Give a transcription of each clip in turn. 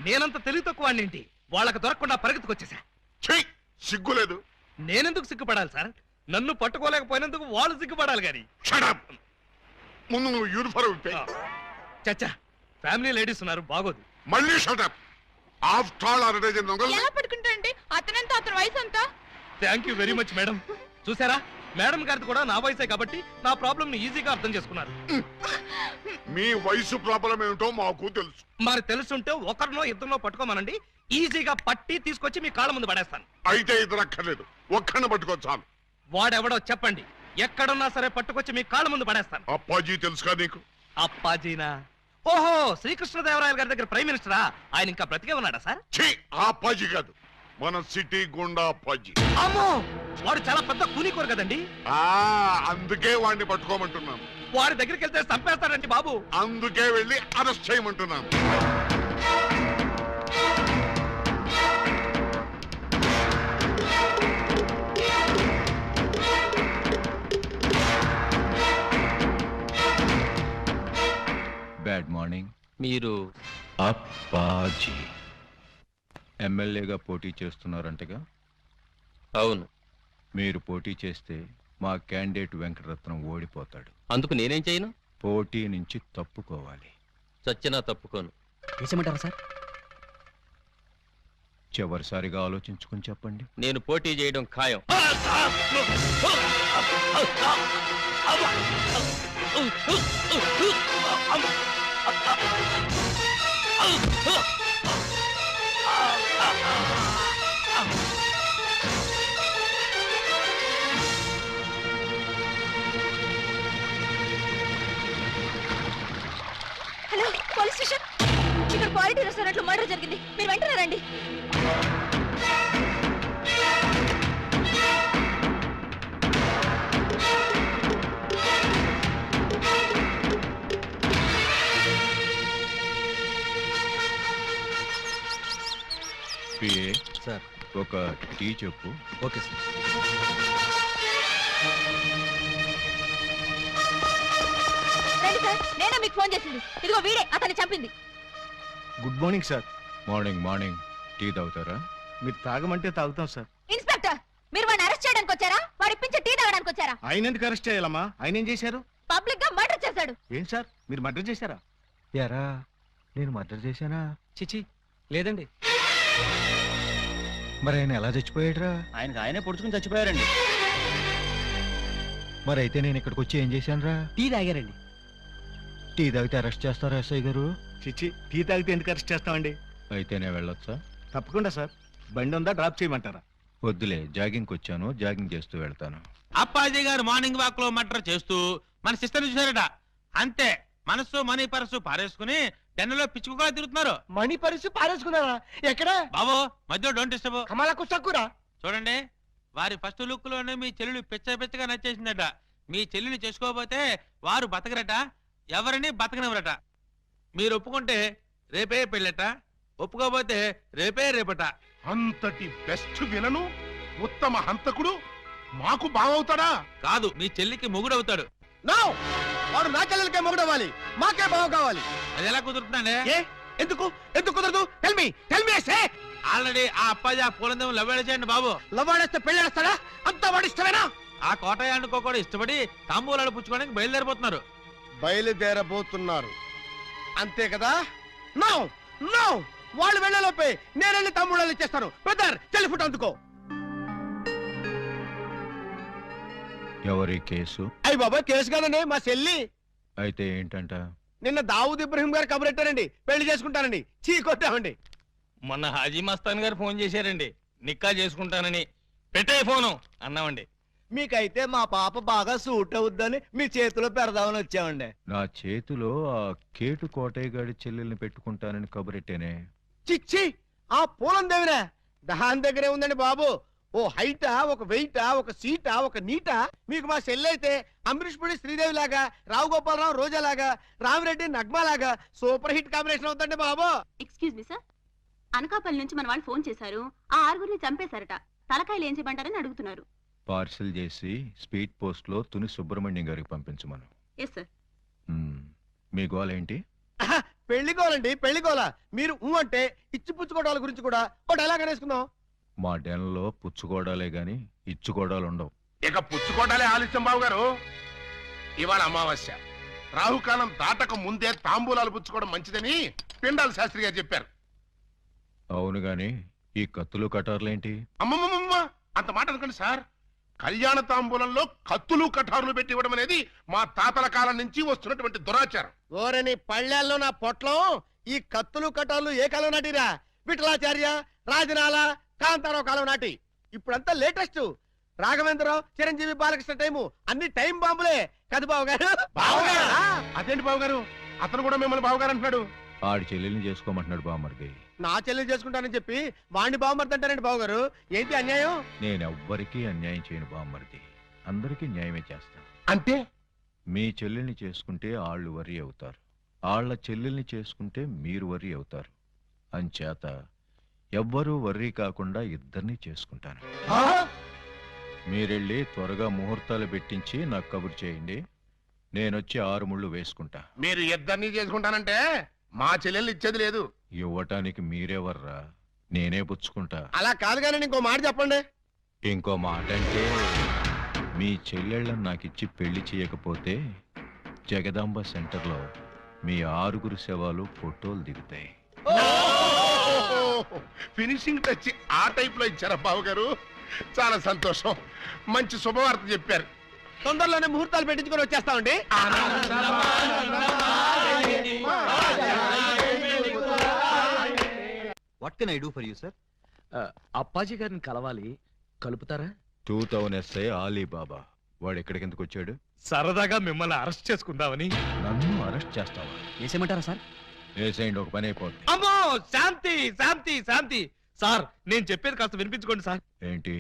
నేనంత తెలివి తక్కువ ఏంటి? వాళ్ళకి దొరకకుండా పరిగెత్తుకొచ్చేసా. సిగ్గులేదు. నేనెందుకు సిగ్గుపడాలి సార్? నన్ను పట్టుకోలేకపోయినందుకు వాళ్ళు సిగ్గుపడాలి గాని. ముందు నువ్వు యూనిఫారం చచ్చా, ఫ్యామిలీ లేడీస్ ఉన్నారు, బాగోదు. మళ్ళీ షటప్. ఎలా పట్టుకుంటారండి? అతనంతా అతని వయసు అంతా. Thank you very much madam. చూసారా, మేడం గారిది కూడా నా వయసే కాబట్టి నా ప్రాబ్లం ని ఈజీగా అర్థం చేసుకున్నారు. మీ వయసు ప్రాబ్లం ఏమిటో మాకు తెలుసు. మరి తెలుసుంటే ఒకరినో ఇద్దరినో పట్టుకోమనండి, ఈజీగా పట్టి తీసుకొచ్చి మీ కాళ్ళ ముందు పడేస్తాను. అయితే ఇద్దరు అక్కర్లేదు, ఒక్కడిని పట్టుకోవచ్చాను. వాడెవడో చెప్పండి, ఎక్కడున్నా సరే పట్టుకొచ్చి మీ కాళ్ళ ముందు పడేస్తాను. అప్పాజీ తెలుసుగా నీకు? అప్పాజీనా? ఓహో, శ్రీకృష్ణదేవరాయల గారి దగ్గర ప్రైమ్ మినిస్టరా? ఆయన ఇంకా బ్రతికే ఉన్నాడా సార్? ఆ అప్పాజీ కాదు, మన సిటీ గుండా అప్పాజీ. అమ్మో, వాడు చాలా పెద్ద కూలీకోరు కదండి. అందుకే వాడిని పట్టుకోమంటున్నాను. వాడి దగ్గరికి వెళ్తే చంపేస్తాడండి బాబు. అందుకే వెళ్ళి అరెస్ట్ చేయమంటున్నాను. Bad morning. మీరు అప్పాజీ ఎమ్మెల్యేగా పోటీ చేస్తున్నారంటగా? అవును. మీరు పోటీ చేస్తే మా క్యాండిడేట్ వెంకటరత్నం ఓడిపోతాడు. అందుకు నేనేం చేయను? పోటీ నుంచి తప్పుకోవాలి. చచ్చినా తప్పుకోను. వేసేమంటారా సార్? చివరిసారిగా ఆలోచించుకుని చెప్పండి. నేను పోటీ చేయడం ఖాయం. Hello, police station. ఇక్కడ క్వాలిటీ రెస్టారెంట్ లో మర్డర్ జరిగింది, మీరు వెంటనే రండి. పిఏ సార్, ఒక టీ చెప్పు. Okay sir. రండి సార్, నేనే మీకు ఫోన్ చేసింది. ఇదిగో వీడే అతన్ని చంపింది. Good morning sir. Morning morning. Tea తాగుతారా? మీరు తాగమంటే తాగుతాం సార్. ఇన్స్పెక్టర్, మీరు వాడిని అరెస్ట్ చేయడానికి వచ్చారా? వాడి ఇప్పించి టీ తాగడానికి వచ్చారా? ఆయన ఎందుకు అరెస్ట్ చేయాలమ్మా? ఆయన ఏం చేశారు? పబ్లిక్ గా మర్డర్ చేశాడు. ఏం సార్, మీరు మర్డర్ చేశారా? యారా, నేను మర్డర్ చేశానా? చిచి, లేదండి. మరి ఆయన ఎలా చచ్చిపోయాడురా? ఆయనకు ఆయనే పొడుచుకుని చచ్చిపోయారండి. మరి అయితే నేను ఇక్కడికి వచ్చి ఏం చేశానురా? టీ తాగారండి. టీ తాగితే అరెస్ట్ చేస్తారా ఎస్ఐ గారు? చిచ్చి, టీ తాగితే ఎందుకు అరెస్ట్ చేస్తామండి? అయితే నేను వెళ్ళొచ్చా? తప్పకుండా సార్. బండి ఉందా, డ్రాప్ చేయమంటారా? వద్దులే, జాగింగ్కి వచ్చాను, జాగింగ్ చేస్తూ వెళ్తాను. అప్పాజీ గారు మార్నింగ్ వాక్ లో మర్డర్ చేస్తూ మన సిస్టర్ చూసారట. అంతే, మనసు మనీ పర్సు పారేసుకుని టెన్నులో పిచ్చుకోగా తిరుగుతున్నారు. మణి పరిస్థితి పారేసుకున్నారా? ఎక్కడ బాబు మధ్యలో డోంట్ డిస్టర్బ్. కమలకు చక్కురా. చూడండి, వారి ఫస్ట్ లుక్ లోనే మీ చెల్లెలు పిచ్చగా నచ్చేసిందట. మీ చెల్లిని చేసుకోకపోతే వారు బతకరట, ఎవరిని బతకనివ్వరట. మీరు ఒప్పుకుంటే రేపే పెళ్ళట, ఒప్పుకోకపోతే రేపట. అంతటి బెస్ట్ విలను ఉత్తమ హంతకుడు మాకు బావవుతాడా? కాదు, మీ చెల్లికి మొగుడవుతాడు. వాడు నా చెల్లెలకే మొగుడవ్వాలి, మాకే బావ కావాలి. అది ఎలా కుదురుతుందండి? ఎందుకు ఎందుకు కుదరదు? ఆల్రెడీ ఆ అప్పాజీ ఆ పూలందేమో లవ్వేళ చేయండి బాబు. లవ్వాడేస్తే పెళ్ళేస్తాడా? అంతా వాడు ఇష్టమేనా? ఆ కోటయానుకో కూడా ఇష్టపడి తాంబూలాలు పుచ్చుకోవడానికి బయలుదేరిపోతున్నారు. బయలుదేరబోతున్నారు అంతే కదా? నో నో, వాళ్ళు వెళ్ళలోపే నేను వెళ్ళి తమ్ముళ్ళు ఇచ్చేస్తాను. బ్రదర్, చెల్లి ఫుట్ అందుకో. ఎవరి కేసు? అయ్యి బాబా, కేసు కాదండి, మా చెల్లి. అయితే ఏంటంట? నిన్న దావూద్ ఇబ్రహీం గారు కబురెట్టారండి, పెళ్లి చేసుకుంటానండి. చీ కొట్టామండి. మొన్న హాజీ మస్తాన్ గారు ఫోన్ చేశారండి, నిక్కా చేసుకుంటానని. పెట్టే ఫోను అన్నామండి. మీకైతే మా పాప బాగా సూట్ అవుద్దని మీ చేతిలో పెడదామని వచ్చామండి. నా చేతిలో ఆ కేటు కోటయ్య గారి చెల్లెల్ని పెట్టుకుంటానని కబురెట్టేనే. చిచ్చి, ఆ పూలం దేవిరా దాని దగ్గరే ఉందండి బాబు. ఓ హైటా, ఒక వెయిటా, ఒక సీటా, ఒక నీటా. మీకు మా చెల్లైతే అమరీష్ పుడి శ్రీదేవి లాగా, రావు గోపాలరావు రోజా లాగా, రామిరెడ్డి నగ్మా లాగా సూపర్ హిట్ కాంబినేషన్ అవుతుందండి బాబు. ఎక్స్క్యూజ్ మీ సార్, అనకాపల్లి నుంచి మన వాళ్ళు ఫోన్ చేశారు. ఆ ఆరుగురిని చంపేశారట. తలకాయలు ఏం చేయమంటారని అడుగుతున్నారు. పార్సిల్ చేసి స్పీడ్ పోస్ట్ లో తుని సుబ్రహ్మణ్యం గారికి పంపించమను. Yes sir. మీ గోల్ ఏంటి? పెళ్లికోవాలండి పెళ్లికోవాలా మీరు అంటే ఇచ్చి పుచ్చుకోవడాల గురించి కూడా ఓ డైలాగ్ అనేసుకుందాం. మా డెన్లో పుచ్చుకోవడాలే గాని ఇచ్చుకోవడాలు ఉండవు. ఇక పుచ్చుకోటాలే ఆలస్యం బాబు గారు. ఇవాళ అమావాస్య, రాహుకాలం దాటక ముందే తాంబూలాలు పుచ్చుకోవడం మంచిదని పిండాల శాస్త్రి గారు చెప్పారు. అవును గాని ఈ కత్తులు కటార్లేంటి? అమ్మమ్మమ్మ, అంత మాట అనుకోండి సార్. కళ్యాణ తాంబూలంలో కత్తులు కఠారులు పెట్టి ఇవ్వడం అనేది మా తాతల కాలం నుంచి వస్తున్నటువంటి దురాచారం. ఓరని పళ్ళెల్లో నా పొట్లం ఈ కత్తులు కటార్లు ఏ కాలం నాటిరా? విఠలాచార్య, రాజనాల, కాంతారావు కాలం నాటి. ఇప్పుడంతా లేటెస్ట్. రాఘవేంద్రరావు, చిరంజీవి, బాలకృష్ణ టైము అన్ని టైం బాంబులే కదా బాబు గారు. బావగారు? ఆ, అదేంటి బాబు గారు, అతను కూడా మిమ్మల్ని బావగారు అంటున్నాడు. ఆడి చెల్లెల్ని చేసుకోమంటున్నాడు బామ్మర్ది. నా చెల్లి చేసుకుంటానని చెప్పి వాణ్ణి బాగుమర్దంటారండి బాబు గారు. ఏంటి అన్యాయం? నేనెవ్వరికీ అన్యాయం చేయను బామ్మర్ది. అందరికీ న్యాయమే చేస్తాను. అంటే మీ చెల్లెల్ని చేసుకుంటే ఆళ్ళు వరి అవుతారు, ఆళ్ల చెల్లెల్ని చేసుకుంటే మీరు వరి అవుతారు. అంచేత ఎవ్వరూ వర్రీ కాకుండా ఇద్దరిని చేసుకుంటాను. మీరెళ్ళి త్వరగా ముహూర్తాలు పెట్టించి నాకు కబురు చేయండి. నేనొచ్చి 6 ముళ్ళు వేసుకుంటా. మీరు ఇద్దరిని చేసుకుంటానంటే మా చెల్లెళ్ళు ఇచ్చేది లేదు. ఇవ్వటానికి మీరెవర్రా? నేనే పుచ్చుకుంటా. అలా కాదు కానీ ఇంకో మాట చెప్పండి. ఇంకో మాట అంటే మీ చెల్లెళ్ళని నాకిచ్చి పెళ్లి చేయకపోతే జగదాంబ సెంటర్లో మీ 6 శవాలు ఫోటోలు దిగుతాయి. ఫినిషింగ్ టచ్ ఆ టైప్ లో ఇచ్చారా బాబు గారు? చాలా సంతోషం, మంచి శుభవార్త చెప్పారు. తొందరలోనే ముహూర్తాలు పెట్టించుకొని వచ్చేస్తామండి. What can I do for you sir? Appaji గారిని కలవాలి, కలుపుతారా? 2000 SI ఆలీబాబా. వాడు ఎక్కడికెందుకు వచ్చాడు? సరదాగా మిమ్మల్ని అరెస్ట్ చేసుకుందామని. నన్ను అరెస్ట్ చేస్తావా? వేసేయమంటారా సార్? వేసేయండి, ఒక పని అయిపోద్ది. అమ్మో, శాంతి శాంతి శాంతి. సార్, నేను చెప్పేది కాస్త వినిపించుకోండి సార్. ఏంటి?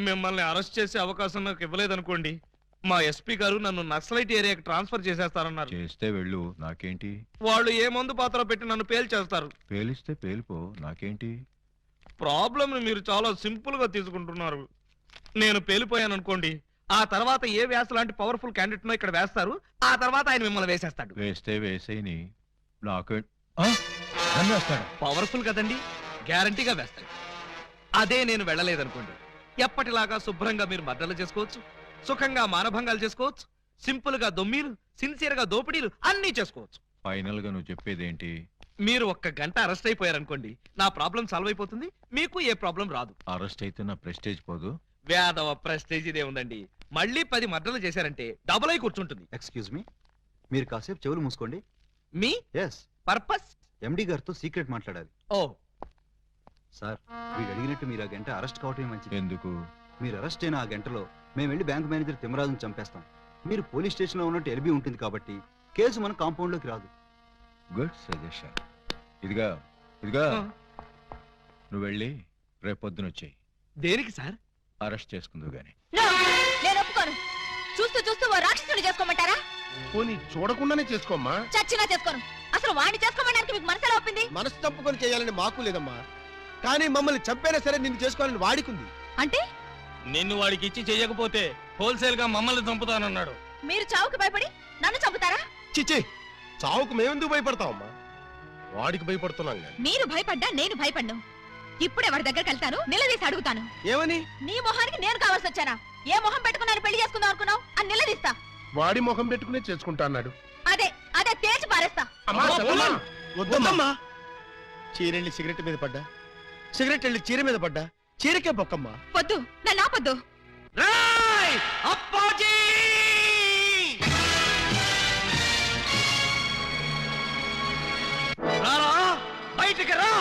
మిమ్మల్ని అరెస్ట్ చేసే అవకాశం నాకు ఇవ్వలేదనుకోండి, మా ఎస్పీ గారు నన్ను నక్సలైట్ ఏరియాకి ట్రాన్స్ఫర్ చేసేస్తారన్నారు. చేస్తే వెళ్ళు, నాకేంటి? వాళ్ళు ఏ మందు పాత్ర పెట్టి నన్ను పేల్చేస్తారు. పేలిస్తే పేలిపో, నాకేంటి? ప్రాబ్లం మీరు చాలా సింపుల్ గా తీసుకుంటున్నారు. నేను పేలిపోయాను అనుకోండి, ఆ తర్వాత ఏ వ్యాస లాంటి పవర్ఫుల్ క్యాండిడేట్ నో ఇక్కడ వేస్తారు, ఆ తర్వాత ఆయన మిమ్మల్ని వేసేస్తాడు. వేస్తే వేసేయని. నాకే నన్ను వేస్తాడు. పవర్ఫుల్ కదండి, గ్యారంటీగా వేస్తాడు. అదే నేను వెళ్ళలేదనుకోండి, ఎప్పటిలాగా శుభ్రంగా మీరు మర్డర్లు చేసుకోవచ్చు, సుఖంగా మానభంగాలు చేసుకోవచ్చు, సింపుల్ గా దొమ్మీలు, సిన్సియర్ గా దోపిడీలు అన్నీ చేసుకోవచ్చు. ఫైనల్ గా నువ్వు చెప్పేదేంటి? మీరు 1 గంట అరెస్ట్ అయిపోయారనుకోండి, నా ప్రాబ్లం సాల్వ్ అయిపోతుంది, మీకు ఏ ప్రాబ్లం రాదు. అరెస్ట్ అయితే నా ప్రెస్టేజ్ పోదు? వేదవ ప్రెస్టేజ్ ఇదే ఉందండి. మళ్ళీ 10 మర్డర్లు చేశారంటే డబుల్ అయి కూర్చుంటుంది. ఎక్స్క్యూజ్ మీ, మీరు కాసేపు చెవులు మూసుకోండి. Me yes, purpose? ఎండి గారితో సీక్రెట్ మాట్లాడాలి. ఓ, సార్, వీడు అడిగినట్టు మీరు ఆ గంట అరెస్ట్ కావటమే మంచిది. ఎందుకు? మీరు అరెస్ట్ అయిన ఆ గంటలో మేము వెళ్ళి బ్యాంక్ మేనేజర్ తిమ్మరాజును చంపేస్తాం. మీరు పోలీస్ స్టేషన్ లో ఉన్నట్టు ఎల్బీ ఉంటుంది కాబట్టి కేసు మన కాంపౌండ్ లోకి రాదు. Good suggestion. ఇదిగా ఇదిగా నువ్వు వెళ్ళి రేపొద్దున వచ్చేయి. దేనికి సార్? అరెస్ట్ చేసుకుందువు గాని. నేను ఒప్పుకోను. చూస్తూ చూస్తూ ఓ రాక్షసుని చేసుకోమంటారా? పోనీ చూడకుండానే చేసుకోమ్మా. చచ్చినా చేసుకోను. అసలు వాడిని చేసుకోమడానికి మీకు మనసులో ఒప్పింది? మనసు తప్పుకొని చేయాలని మాకు లేదమ్మా, కానీ మమ్మల్ని చంపైనా సరే నిన్ను చేసుకోవాలని వాడికుంది. అంటే నిన్ను వాడికి ఇచ్చి చెయ్యకపోతే హోల్సేల్ గా మమ్మల్ని చంపుతానన్నాడు. మీరు చావుకి భయపడి నన్ను చంపుతారా? చిచి, చావుకు మేమెందుకు భయపడతామమ్మా? వాడికి భయపడుతున్నాం కానీ. మీరు భయపడ్డా నేను భయపడ్ను. ఇప్పుడే వాడి దగ్గరికి వెళ్తాను, నిలదీసి అడుగుతాను. ఏమని? నీ మొహానికి నేను కావాల్సి వచ్చానా? ఏ మొహం పెట్టుకున్నాను పెళ్లి చేసుకుందాం అనుకున్నావు అని నిలదీస్తా. వాడి ముఖం పెట్టుకునే చేసుకుంటా అన్నాడు. అదే అదే తేల్చి పారేస్తా. అమ్మా, చెల్లమ్మా. వద్దమ్మా. చీరెళ్ళి సిగరెట్ మీద పడ్డా, సిగరెట్ వెళ్ళి చీర మీద పడ్డా, చీరకే బొక్కమ్మా. వద్దు, నన్ను ఆపొద్దు. రేయ్! అప్పాజీ! రారా, బయటికి రా.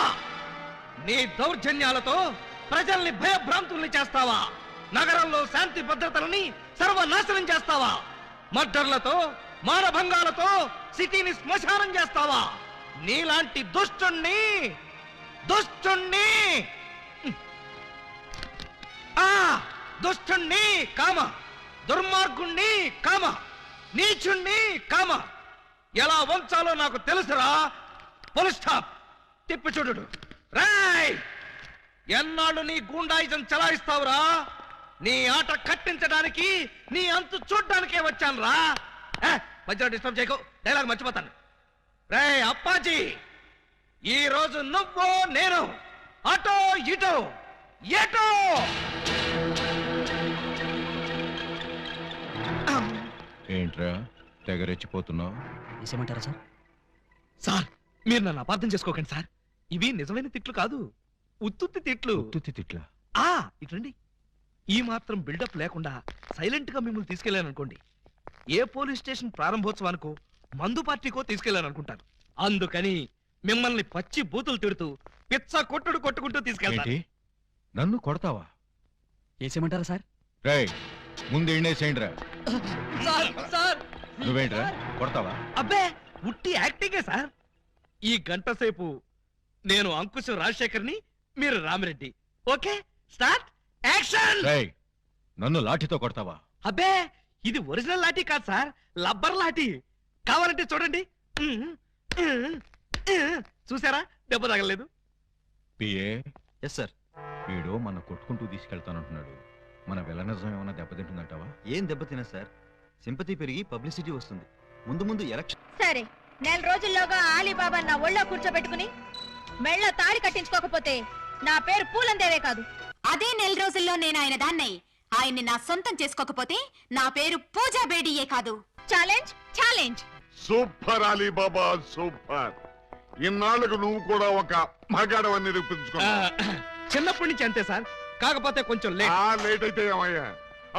నీ దౌర్జన్యాలతో ప్రజల్ని భయభ్రాంతుల్ని చేస్తావా? నగరంలో శాంతి భద్రతలని సర్వనాశనం చేస్తావా? మర్డర్లతో, మానభంగాలతో సిటీని శ్మశానం చేస్తావా? నీలాంటి దుష్టుణ్ణి దుష్టుణ్ణి కామ, దుర్మార్గుణ్ణి కామ, నీచుణ్ణి కామ ఎలా వంచాలో నాకు తెలుసురా. Full stop. తిప్పి చూడు. రాయ్! ఎన్నాళ్ళు నీ గూండాయిజం చలాయిస్తావురా? నీ ఆట కట్టించడానికి, నీ అంతు చూడ్డానికే వచ్చాను రా. మధ్యలో డిస్టర్బ్ చేయకు, డైలాగ్ మర్చిపోతాను. రే అప్పాజీ, ఈ రోజు నువ్వు నేను అటో ఇటో ఎటో. ఏంట్రా తెగరెచ్చిపోతున్నావు? వేసేయమంటారా సార్? సార్, మీరు నన్ను అపార్థం చేసుకోకండి సార్. ఇవి నిజమైన తిట్లు కాదు, ఉత్తుత్తి తిట్లు. ఉత్తుత్తి తిట్లా? ఇట్లండి. ఈ మాత్రం బిల్డప్ లేకుండా సైలెంట్ గా మిమ్మల్ని తీసుకెళ్లాననుకోండి, ఏ పోలీస్ స్టేషన్ ప్రారంభోత్సవానికో మందు పార్టీకో తీసుకెళ్లాననుకుంటాను. అందుకని మిమ్మల్ని పచ్చి బూతులు తిడుతూ పిచ్చ కొట్టుడు కొట్టుకుంటూ తీసుకెళ్తాను. ఏంటి? నన్ను కొడతావా? వేసేయమంటారా సార్? రేయ్, ముందు ఎండేసేయండిరా. సార్, సార్, నువ్వేంట్రా కొడతావా? అబ్బే, ఉట్టి యాక్టింగే సార్. ఈ గంట సేపు నేను అంకుశం రాజశేఖర్ని, మీరు రామిరెడ్డి. Okay, start action. రేయ్, నన్ను లాఠీతో కొడతావా? అబ్బే, ఇది ఒరిజినల్ లాఠీ కాదు సార్, లబ్బర్ లాఠీ. కావాలంటే చూడండి. చూసారా, దెబ్బ తగలేదు. PA, yes sir. వీడు మన కొట్టుకుంటూ తీసుకెళ్తానంటున్నాడు. మన విలనిజం ఏమైనా దెబ్బతింటుందంటావా? ఏం దెబ్బతినా సార్, సింపతి పెరిగి పబ్లిసిటీ వస్తుంది. ముందు ముందు ఎలక్షన్. సరే, నెల రోజుల్లోగా ఆలీబాబా నా ఒళ్ళో కూర్చోబెట్టుకుని మెళ్ళ తాళి కట్టించుకోకపోతే నా పేరు పూలందేవే కాదు. అదే నెల రోజుల్లో నేను ఆయన దాన్నై ఆయన్ని నా సొంతం చేసుకోకపోతే నా పేరు పూజా బేడియే కాదు. Challenge, challenge. Super Alibaba, super. ఇన్నాళ్ళకు నువ్వు కూడా ఒక మగాడవని నిరూపించుకున్నావు. చిన్నప్పటి నుంచి అంతే సార్, కాకపోతే కొంచెం లేట్. లేట్ అయితే ఏమయ్యా?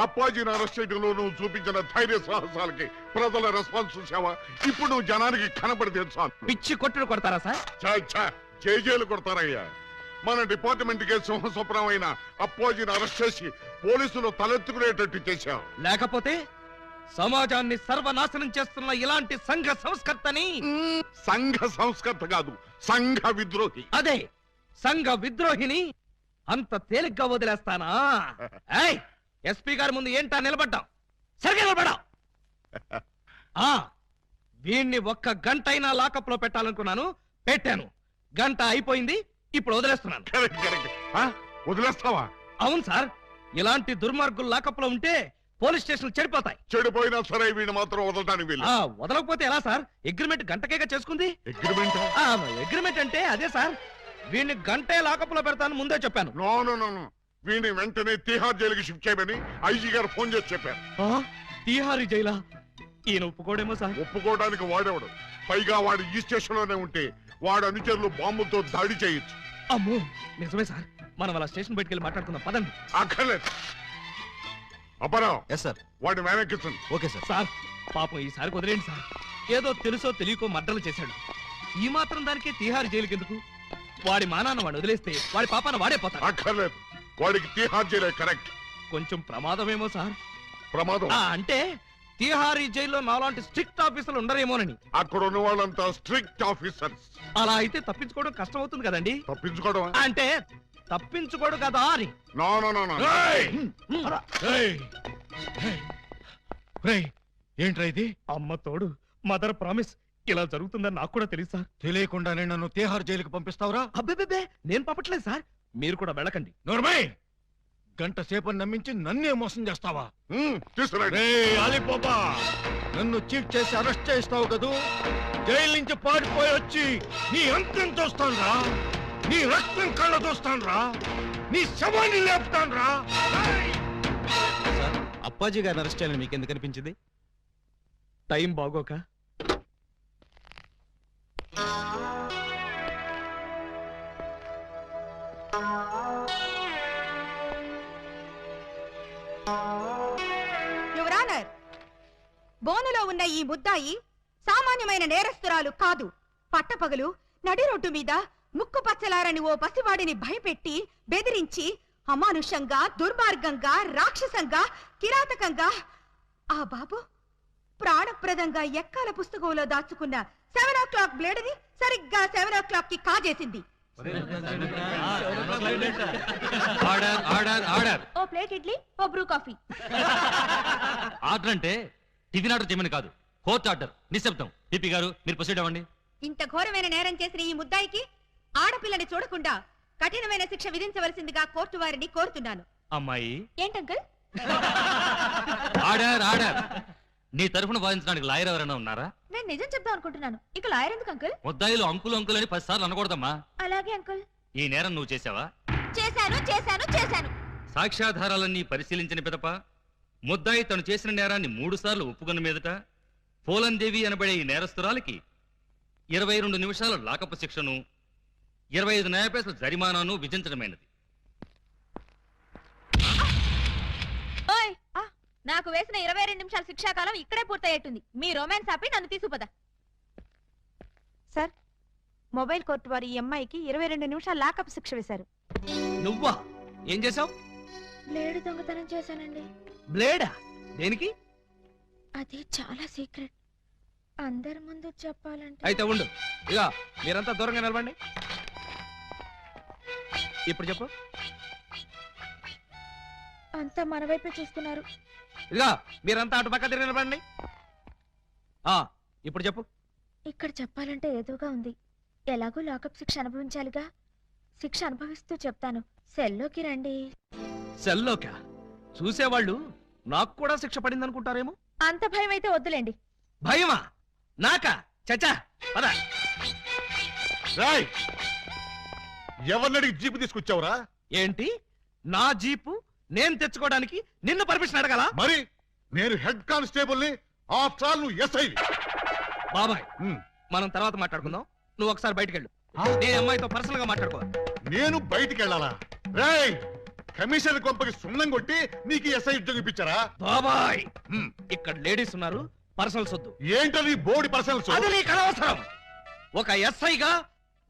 అప్పాజీని అరెస్ట్ చేయడంలో నువ్వు చూపించిన ధైర్య సాహసాలకి ప్రజల రెస్పాన్స్ చూసావా? ఇప్పుడు నువ్వు జనానికి కనపడితే చాలు. పిచ్చి కొట్టుడు కొడతారా సార్? జైలు కొడతారయ్యా. మన డిపార్ట్మెంట్ కే సింహస్వప్నం అయిన అప్పాజీని అరెస్ట్ చేసి పోలీసులు తలెత్తుకునేటట్టు చేశావు. లేకపోతే సమాజాన్ని సర్వనాశనం చేస్తున్న ఇలాంటి సంఘ సంస్కర్తని. సంఘ సంస్కర్త కాదు, సంఘ విద్రోహి. అదే, సంఘ విద్రోహిని అంత తేలిగ్గా వదిలేస్తానా? ఏయ్, ఎస్పీ గారి ముందు ఏంటా నిలబడ్డాం? సరిగ్గా నిలబడ్డాం. వీణ్ణి ఒక్క గంట అయినా లాకప్ లో పెట్టాలనుకున్నాను, పెట్టాను. గంట అయిపోయింది, ఇప్పుడు వదిలేస్తున్నాను. Correct, correct. వదిలేస్తావా? అవును సార్, ఇలాంటి దుర్మార్గులు లాకప్ లో ఉంటే పోలీస్ స్టేషన్లు చెడిపోతాయి. చెడిపోయినా సరే వీడిని మాత్రం వదలటానికి వీలు. వదలకపోతే ఎలా సార్? అగ్రిమెంట్ గంటకేగా చేసుకుంది. అగ్రిమెంట్? అగ్రిమెంట్ అంటే అదే సార్, వీడిని గంటే లాకప్ లో పెడతాను ముందే చెప్పాను. నో నో నో నో, వీడిని వెంటనే తిహార్ జైలుకి షిఫ్ట్ చేయమని ఐజీ గారు ఫోన్ చేసి చెప్పారు. తీహారీ జైలా? ఈయన ఒప్పుకోడేమో సార్. ఒప్పుకోవడానికి వాడేవాడు. పైగా వాడు ఈ స్టేషన్ లోనే ఉంటే వాడు అనుచరులు బాంబులతో దాడి చేయొచ్చు. అమ్మో, నిజమే సార్. మనం అలా స్టేషన్ బయటకెళ్ళి మాట్లాడుకుందాం, పదండి. అక్కర్లేదు. అపరావు, ఎస్ సార్. వాడిని వెనక్కించండి. Okay sir. సార్, పాపం ఈసారి కుదిరేండి సార్. ఏదో తెలుసో తెలియకో మర్డర్లు చేశాడు. ఈ మాత్రం దానికే తీహార్ జైలుకి ఎందుకు? వాడి మానాన్న వాడు వదిలేస్తే వాడి పాపాన వాడే పోతాడు. అక్కర్లేదు, వాడికి తిహార్ జైలే కరెక్ట్. కొంచెం ప్రమాదమేమో సార్. ప్రమాదం అంటే తీహారీ జైల్లో నాలాంటి స్ట్రిక్ట్ ఆఫీసర్లు ఉండరేమోనని. అక్కడ ఉన్న వాళ్ళంతా స్ట్రిక్ట్ ఆఫీసర్స్. అలా అయితే తప్పించుకోవడం కష్టం అవుతుంది కదండి. తప్పించుకోవడం అంటే తప్పించుకోడు కదా అని. No no no no. ఏంట్రా ఇది? అమ్మ తోడు, మదర్ ప్రామిస్. ఇలా జరుగుతుందని నాకు కూడా తెలియదు సార్. తెలియకుండానే నన్ను తిహార్ జైలుకి పంపిస్తావురా? అబ్బే, నేను పంపట్లేదు సార్, మీరు కూడా వెళ్ళకండి. నోర్మై, గంట సేపని నమ్మించి నన్నే మోసం చేస్తావా? తీసుకురండి. అలీబాబా, నన్ను చీట్ చేసి అరెస్ట్ చేస్తావు కదూ? జైలు నుంచి పారిపోయి వచ్చి నీ అంతం చూస్తాన్రా, నీ రక్తం కళ్ళ చూస్తాన్రా, నీ శవాన్ని లేపుతాన్రా. సార్, అప్పాజీ గారిని అరెస్ట్ చేయాలని మీకు ఎందుకు అనిపించింది? టైం బాగోక. యువర్ ఆనర్, బోనులో ఉన్న ఈ ముద్దాయి సామాన్యమైన నేరస్తురాలు కాదు. పట్టపగలు నడి రోడ్డు మీద ముక్కు పచ్చలారని ఓ పసివాడిని భయపెట్టి బెదిరించి అమానుషంగా, దుర్మార్గంగా, రాక్షసంగా, కిరాతకంగా ఆ బాబు ప్రాణప్రదంగా ఎక్కాల పుస్తకంలో దాచుకున్న 7 o'clock బ్లేడ్ని సరిగ్గా 7 o'clock కి కాజేసింది. ఓ ప్లేట్ ఇడ్లీ, ఓ బ్రూ కాఫీ. ఆర్డర్ అంటే టిఫిన్ ఆర్డర్ చేయమని కాదు, కోర్టు ఆర్డర్. నిశ్శబ్దం. పిపి గారు, మీరు ప్రొసీడ్ అవ్వండి. ఇంత ఘోరమైన నేరం చేసిన ఈ ముద్దాయికి ఆడపిల్లని చూడకుండా కఠినమైన శిక్ష విధించవలసిందిగా కోర్టు వారిని కోరుతున్నాను. అమ్మాయి, ఏంటంకల్? Order, order. నీ తరఫున వాదించడానికి లాయర్ ఎవరైనా ఉన్నారా? నేను నిజం చెప్దాం అనుకుంటున్నాను. ఇక లాయర్ ఎందుకు అంకుల్? ముద్దాయిలు అంకులు అంకులు అని 10 సార్లు అనకూడదమ్మా. అలాగే అంకుల్. ఈ నేరం నువ్వు చేసావా? చేశాను చేశాను చేశాను. సాక్ష్యాధారాలన్నీ పరిశీలించిన పిదప ముద్దాయి తను చేసిన నేరాన్ని 3 సార్లు ఒప్పుకున్న మీదట పోలందేవి అనబడే ఈ నేరస్తురాలికి 22 నిమిషాల లాకపు శిక్షను 25 న్యాయపేసల జరిమానాను విధించడమైనది. ఓయ్ నాకు వేసిన 22 నిమిషాల శిక్షాకాలం ఇక్కడే పూర్తయ్యేట్టుంది. మీ రొమాన్స్ ఆపి నన్ను తీసుకుపోదా. సార్, మొబైల్ కోర్టు వారి ఈ అమ్మాయికి 22 నిమిషాల లాకప్ శిక్ష వేశారు. నువ్వా? ఏం చేసావు? బ్లేడ్ దొంగతనం చేశానండి. బ్లేడా? దేనికి? అది చాలా సీక్రెట్. అందరి ముందు చెప్పాలంటే. అయితే ఉండు, ఇక మీరంతా దూరంగా నిలబండి. ఇప్పుడు చెప్పు. అంతా మన వైపే చూస్తున్నారు. ఇక మీరంతా అటు పక్క తిరిగి నిలబండి. ఇప్పుడు చెప్పు. ఇక్కడ చెప్పాలంటే ఏదోగా ఉంది. ఎలాగో లాకప్ శిక్ష అనుభవించాలిగా. శిక్ష అనుభవిస్తూ చెప్తాను. సెల్లోకి రండి. సెల్లోకా? చూసేవాళ్ళు నాకు కూడా శిక్ష పడింది అనుకుంటారేమో. అంత భయం అయితే వద్దులేండి. భయమా? నాకా? చచ్చా పద. రాయ్, ఎవరినడిగి జీపు తీసుకొచ్చావురా? ఏంటి? నా జీపు నేను తెచ్చుకోవడానికి నిన్ను పర్మిషన్ అడగాల? మరి నేను హెడ్ కానిస్టేబుల్ ని, ఆఫ్టర్ ఆల్ నువ్వు ఎస్ఐ. బాబాయ్, మనం తర్వాత మాట్లాడుకుందాం. నువ్వు ఒకసారి బయటికి వెళ్ళు. నేను అమ్మాయితో పర్సనల్ గా మాట్లాడుకోవాలి. నేను బయటికి వెళ్ళాలా? రేయ్, కమిషనర్ కొంపకి సున్నం కొట్టి నీకు ఎస్ఐ ఉద్యోగం ఇప్పించారా? బాబాయ్, ఇక్కడ లేడీస్ ఉన్నారు, పర్సనల్స్ వద్దు. ఏంటది బోర్డు పర్సనల్స్? అది నీకు అనవసరం. ఒక ఎస్ఐగా,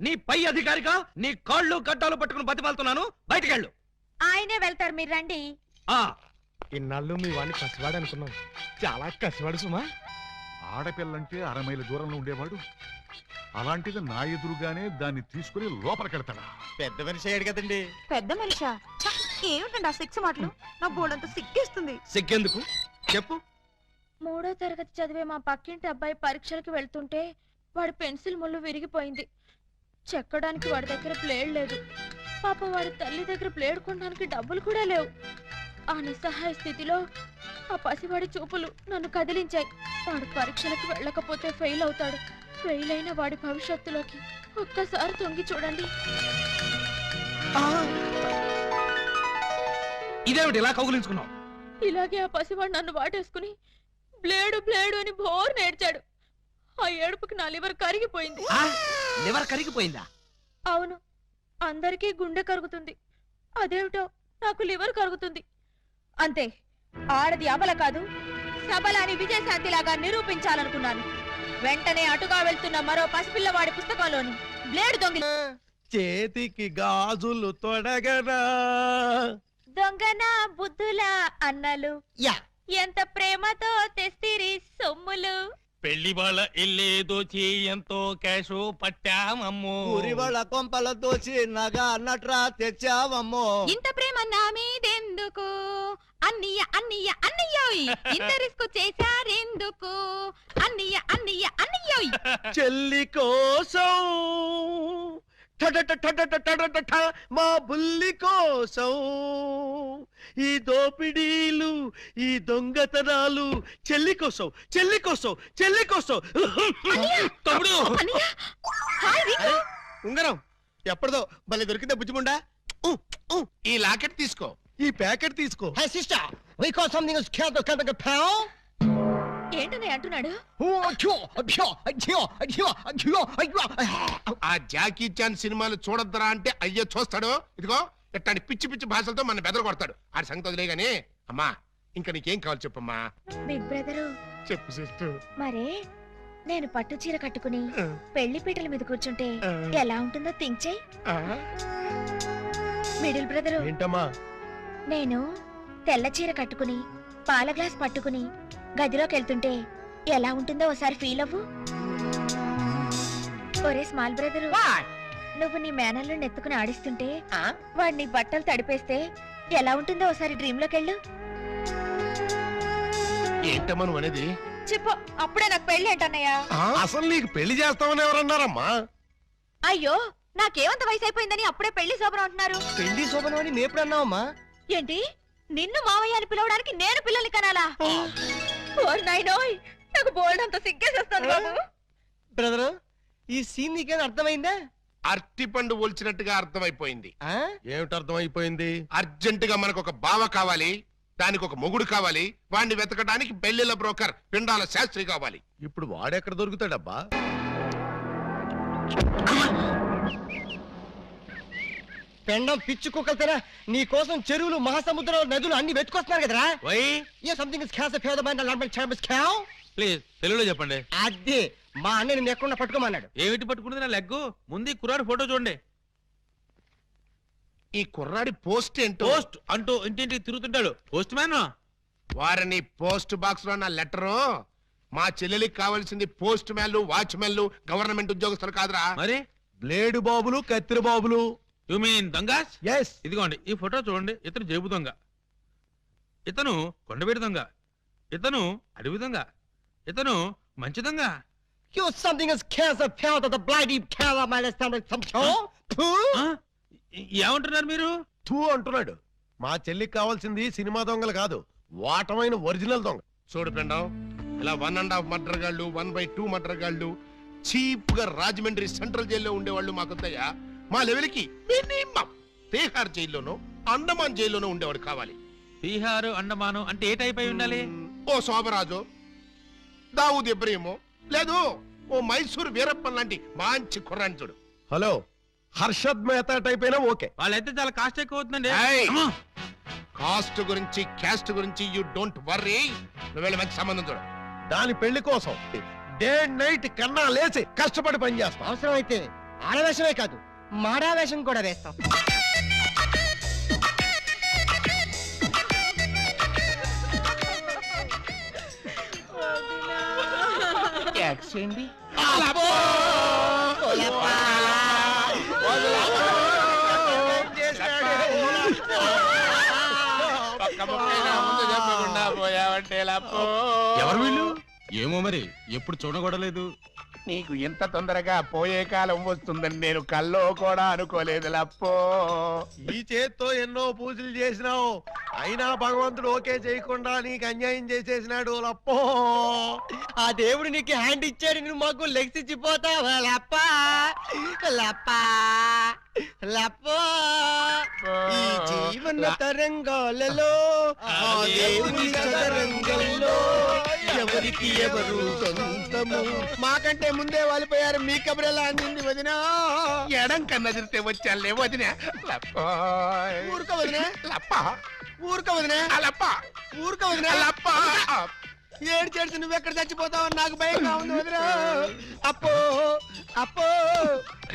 నీ పై అధికారిగా నీ కాళ్ళు గడ్డాలు పట్టుకుని బతిమాలుతున్నాను. బయటికి వెళ్ళు. ఆయనే వెళ్తారు, మీరు రండి. ఇన్నాళ్ళు మీ వాడిని కసివాడు అనుకున్నాం. చాలా కసివాడు సుమా. ఆడపిల్లంటే 6 మైళ్ళ దూరంలో ఉండేవాడు, అలాంటిది నా ఎదురుగానే దాన్ని తీసుకుని లోపలికెడతాడా? పెద్ద మనిషి అయ్యాడు కదండి. పెద్ద మనిషా? ఏమిటండి ఆ శిక్ష మాటలు? నా బోర్డంతా సిగ్గేస్తుంది. సిగ్గెందుకు చెప్పు. 3వ తరగతి చదివే మా పక్కింటి అబ్బాయి పరీక్షలకు వెళ్తుంటే వాడి పెన్సిల్ ముళ్ళు విరిగిపోయింది. చెక్కడానికి వాడి దగ్గర ప్లేడ్ లేదు. పాప వాడి తల్లి దగ్గర ప్లేడ్ కొనడానికి డబ్బులు కూడా లేవు. ఆ నిస్సహాయ స్థితిలో ఆ పసివాడి చూపులు నన్ను కదిలించాయి. వాడు పరీక్షలకు వెళ్ళకపోతే ఫెయిల్ అవుతాడు. ఫెయిల్ అయిన వాడి భవిష్యత్తులోకి ఒక్కసారి తొంగి చూడండి. ఇదేమిటి ఇలా కౌగులించుకున్నావు? ఇలాగే ఆ పసివాడు నన్ను వాటేసుకుని బ్లేడు బ్లేడు అని బోర్ నేర్చాడు. ఆ ఏడుపుకి నా లివర్ కరిగిపోయింది. లివర్ కరిగిపోయిందా? అవును, అందరికీ గుండె కరుగుతుంది. అదేమిటో నాకు లివర్ కరుగుతుంది. అంతే, ఆడది అబల కాదు, సబలాని విజయశాంతిలాగా నిరూపించాలనుకున్నాను. వెంటనే అటుగా వెళ్తున్న మరో పసిపిల్లవాడి పుస్తకంలోని బ్లేడ్ దొంగ. చేతికి గాజులు తొడగరా దొంగన బుద్ధుల అన్నలు యా ఎంత ప్రేమతో తెస్తిరి సొమ్ములు. పెళ్లి వాళ్ళ ఇల్లే దోచి ఎంతో క్యాషు పట్టామమ్మో. ఊరి వాళ్ళ కొంపల దోచి నగా నట్రా తెచ్చావమ్మో. ఇంత ప్రేమ నా మీదెందుకు అన్నయ్య అన్నయ్య అన్నయ్యోయ్, ఇంత రిస్క్ చేశారెందుకు అన్నయ్య అన్నయ్య అన్నయ్యోయ్. చెల్లి కోసం మా బుల్లి కోసం ఈ దోపిడీలు, ఈ దొంగతనాలు చెల్లి కోసం, చెల్లి కోసం, చెల్లి కోసం. తమ్ముడు, ఉంగరం ఎప్పటిదో భలే దొరికిందా బుజ్జిముండా. ఈ లాకెట్ తీసుకో. ఈ ప్యాకెట్ తీసుకో. ఏంటనే అంటున్నాడు? ఆ జాకీ చాన్ సినిమాలు చూడొద్దరా అంటే అయ్యో చూస్తాడు. ఇదిగో ఇట్లాంటి పిచ్చి పిచ్చి భాషలతో మన బెదరు కొడతాడు. ఆడి సంగతి వదిలే గానీ, అమ్మా ఇంకా నీకేం కావాలి చెప్పమ్మా. బిగ్ బ్రదరు, చెప్పు సిస్టర్. మరే నేను పట్టు చీర కట్టుకుని పెళ్లి పీటల మీద కూర్చుంటే ఎలా ఉంటుందో థింక్ చెయ్. మిడిల్ బ్రదరు, ఏంటమ్మా? నేను తెల్ల చీర కట్టుకుని పాల గ్లాస్ పట్టుకుని గదిలోకి వెళ్తుంటే ఎలా ఉంటుందో ఒకసారి ఫీల్ అవ్వు. ఒరే స్మాల్ బ్రదరు, నువ్వు నీ మేనల్లో నెత్తుకుని ఆడిస్తుంటే వాడు నీ బట్టలు తడిపేస్తే ఎలా ఉంటుందో ఒకసారి డ్రీమ్ లోకి వెళ్ళు. ఏంటమ్మా నువ్వు అనేది? చెప్పు, అప్పుడే నాకు పెళ్లి ఏంటన్నయ్యా? అసలు నీకు పెళ్లి చేస్తామని ఎవరన్నారమ్మా? అయ్యో, నాకేమంత వయసు అయిపోయిందని అప్పుడే పెళ్లి శోభనం అంటున్నారు. పెళ్లి శోభనం అని మేప్పుడు అన్నావమ్మా? ఏంటి, నిన్ను మావయ్య అని పిలవడానికి నేను పిల్లల్ని కనాలా? ఓర్ నాయనోయ్, నా నాకు బోల్డంత సిగ్గేసేస్తాను బాబు. బ్రదరు, ఈ సీన్ నీకేం అర్థమైందా? అరటిపండు ఒలిచినట్టుగా అర్థమైపోయింది. ఏమిటి అర్థమైపోయింది? అర్జెంట్ గా మనకు ఒక బావ కావాలి, దానికి ఒక మొగుడు కావాలి, వాడిని వెతకడానికి పెళ్లిళ్ళ బ్రోకర్ పిండాల శాస్త్రి కావాలి. ఇప్పుడు వాడెక్కడ దొరుకుతాడబ్బా? పెండం పిచ్చి కుక్కలతేనా నీ కోసం చెరువులు, మహాసముద్రాలు, నదులు అన్ని వెతుకొస్తున్నారు కదరా? Why something is cans of the please తెలుగులో చెప్పండి. అదే మా అన్న నిన్ను ఎక్కడ పట్టుకోమన్నాడు. ఏమిటి పట్టుకున్నది నా లెగ్గు? ముందు ఈ కుర్రాడు ఫోటో చూడండి. ఈ కుర్రాడి పోస్ట్ ఏంటో. పోస్ట్ అంటూ ఇంటింటికి తిరుగుతుంటాడు. Postman. వారిని పోస్ట్ బాక్స్ లో నా లెటరు. మా చెల్లెలికి కావాల్సింది పోస్ట్ మ్యాన్లు, వాచ్మెన్లు, గవర్నమెంట్ ఉద్యోగస్తులు కాదురా. మరి బ్లేడు బాబులు, కత్తిరి బాబులు. యు మీన్ దొంగస్? ఎస్. ఇదిగోండి ఈ ఫోటో చూడండి. ఇతను జేబు దొంగ, ఇతను కొండవీడి దొంగ, ఇతను అడవి దొంగ, ఇతను మంచి దొంగ. You something is cans of the bloody cow of my ఏమంటున్నారు మీరు? తూ అంటున్నాడు. మా చెల్లికి కావాల్సింది సినిమా దొంగలు కాదు, వాటమైన ఒరిజినల్ దొంగ. చూడు ఫ్రెండ్, ఇలా 1.5 మర్డర్ గాళ్ళు, 1/2 మర్డర్ గాళ్ళు చీప్ గా రాజమండ్రి సెంట్రల్ జైల్లో ఉండేవాళ్ళు మాకొద్దయ్యా. మా లెవెల్కి మినిమం తీహార్ జైల్లోనో, అండమాన్ జైల్లోనో ఉండేవాడు కావాలి. బీహారు, అండమాను అంటే ఏ టైప్ అయి ఉండాలి? ఓ శోభరాజు, దావూద్ ఇబ్రహీమో, లేదు ఓ మైసూర్ వీరప్పన్ లాంటి మంచి కుర్రాన్ని చూడు. హలో, హర్షద్ మెహతా టైప్ అయినా ఓకే. వాళ్ళైతే చాలా కాస్ట్ ఎక్కువ అవుతుందండి. ఏయ్! కాస్ట్ గురించి, క్యాస్ట్ గురించి యూ డోంట్ వర్రీ. నువ్వు వెళ్ళి మంచి సంబంధం చూడు. దాని పెళ్లి కోసం డే నైట్ కన్నా లేచి కష్టపడి పని చేస్తాం. అవసరం అయితే ఆడవేషమే కాదు, మాడావేషం కూడా వేస్తాం. ఎవరు వీళ్ళు? ఏమో మరి, ఎప్పుడు చూడకూడలేదు. నీకు ఎంత తొందరగా పోయే కాలం వస్తుందని నేను కల్లో కూడా అనుకోలేదు లప్పో. ఈ చేత్తో ఎన్నో పూజలు చేసినావు, అయినా భగవంతుడు ఓకే చేయకుండా నీకు అన్యాయం చేసేసినాడు లప్పో. ఆ దేవుడు నీకు హ్యాండ్ ఇచ్చాడు, నువ్వు మాకు లెగ్స్ ఇచ్చిపోతావా లప్పా? లప్పా లప్పో. ఈ జీవన తరంగాలలో ఆ దేవుని చదరంగంలో ఎవరికి ఎవరు సొంతము. మాకంటే ముందే వాలిపోయారు, మీ కబురెలా అందింది వదినా? ఎడం కన్నా తిరిగితే వచ్చాలే వదిన. లప్పో ఊరుక వదినా, లప్ప, ఊరుక వదినా, లప్ప, ఊరుక వదినా. లప్ప. ఏడ్చేసి నువ్వెక్కడ చచ్చిపోతావు నాకు భయంగా ఉంది వదినా. అప్పో అప్పో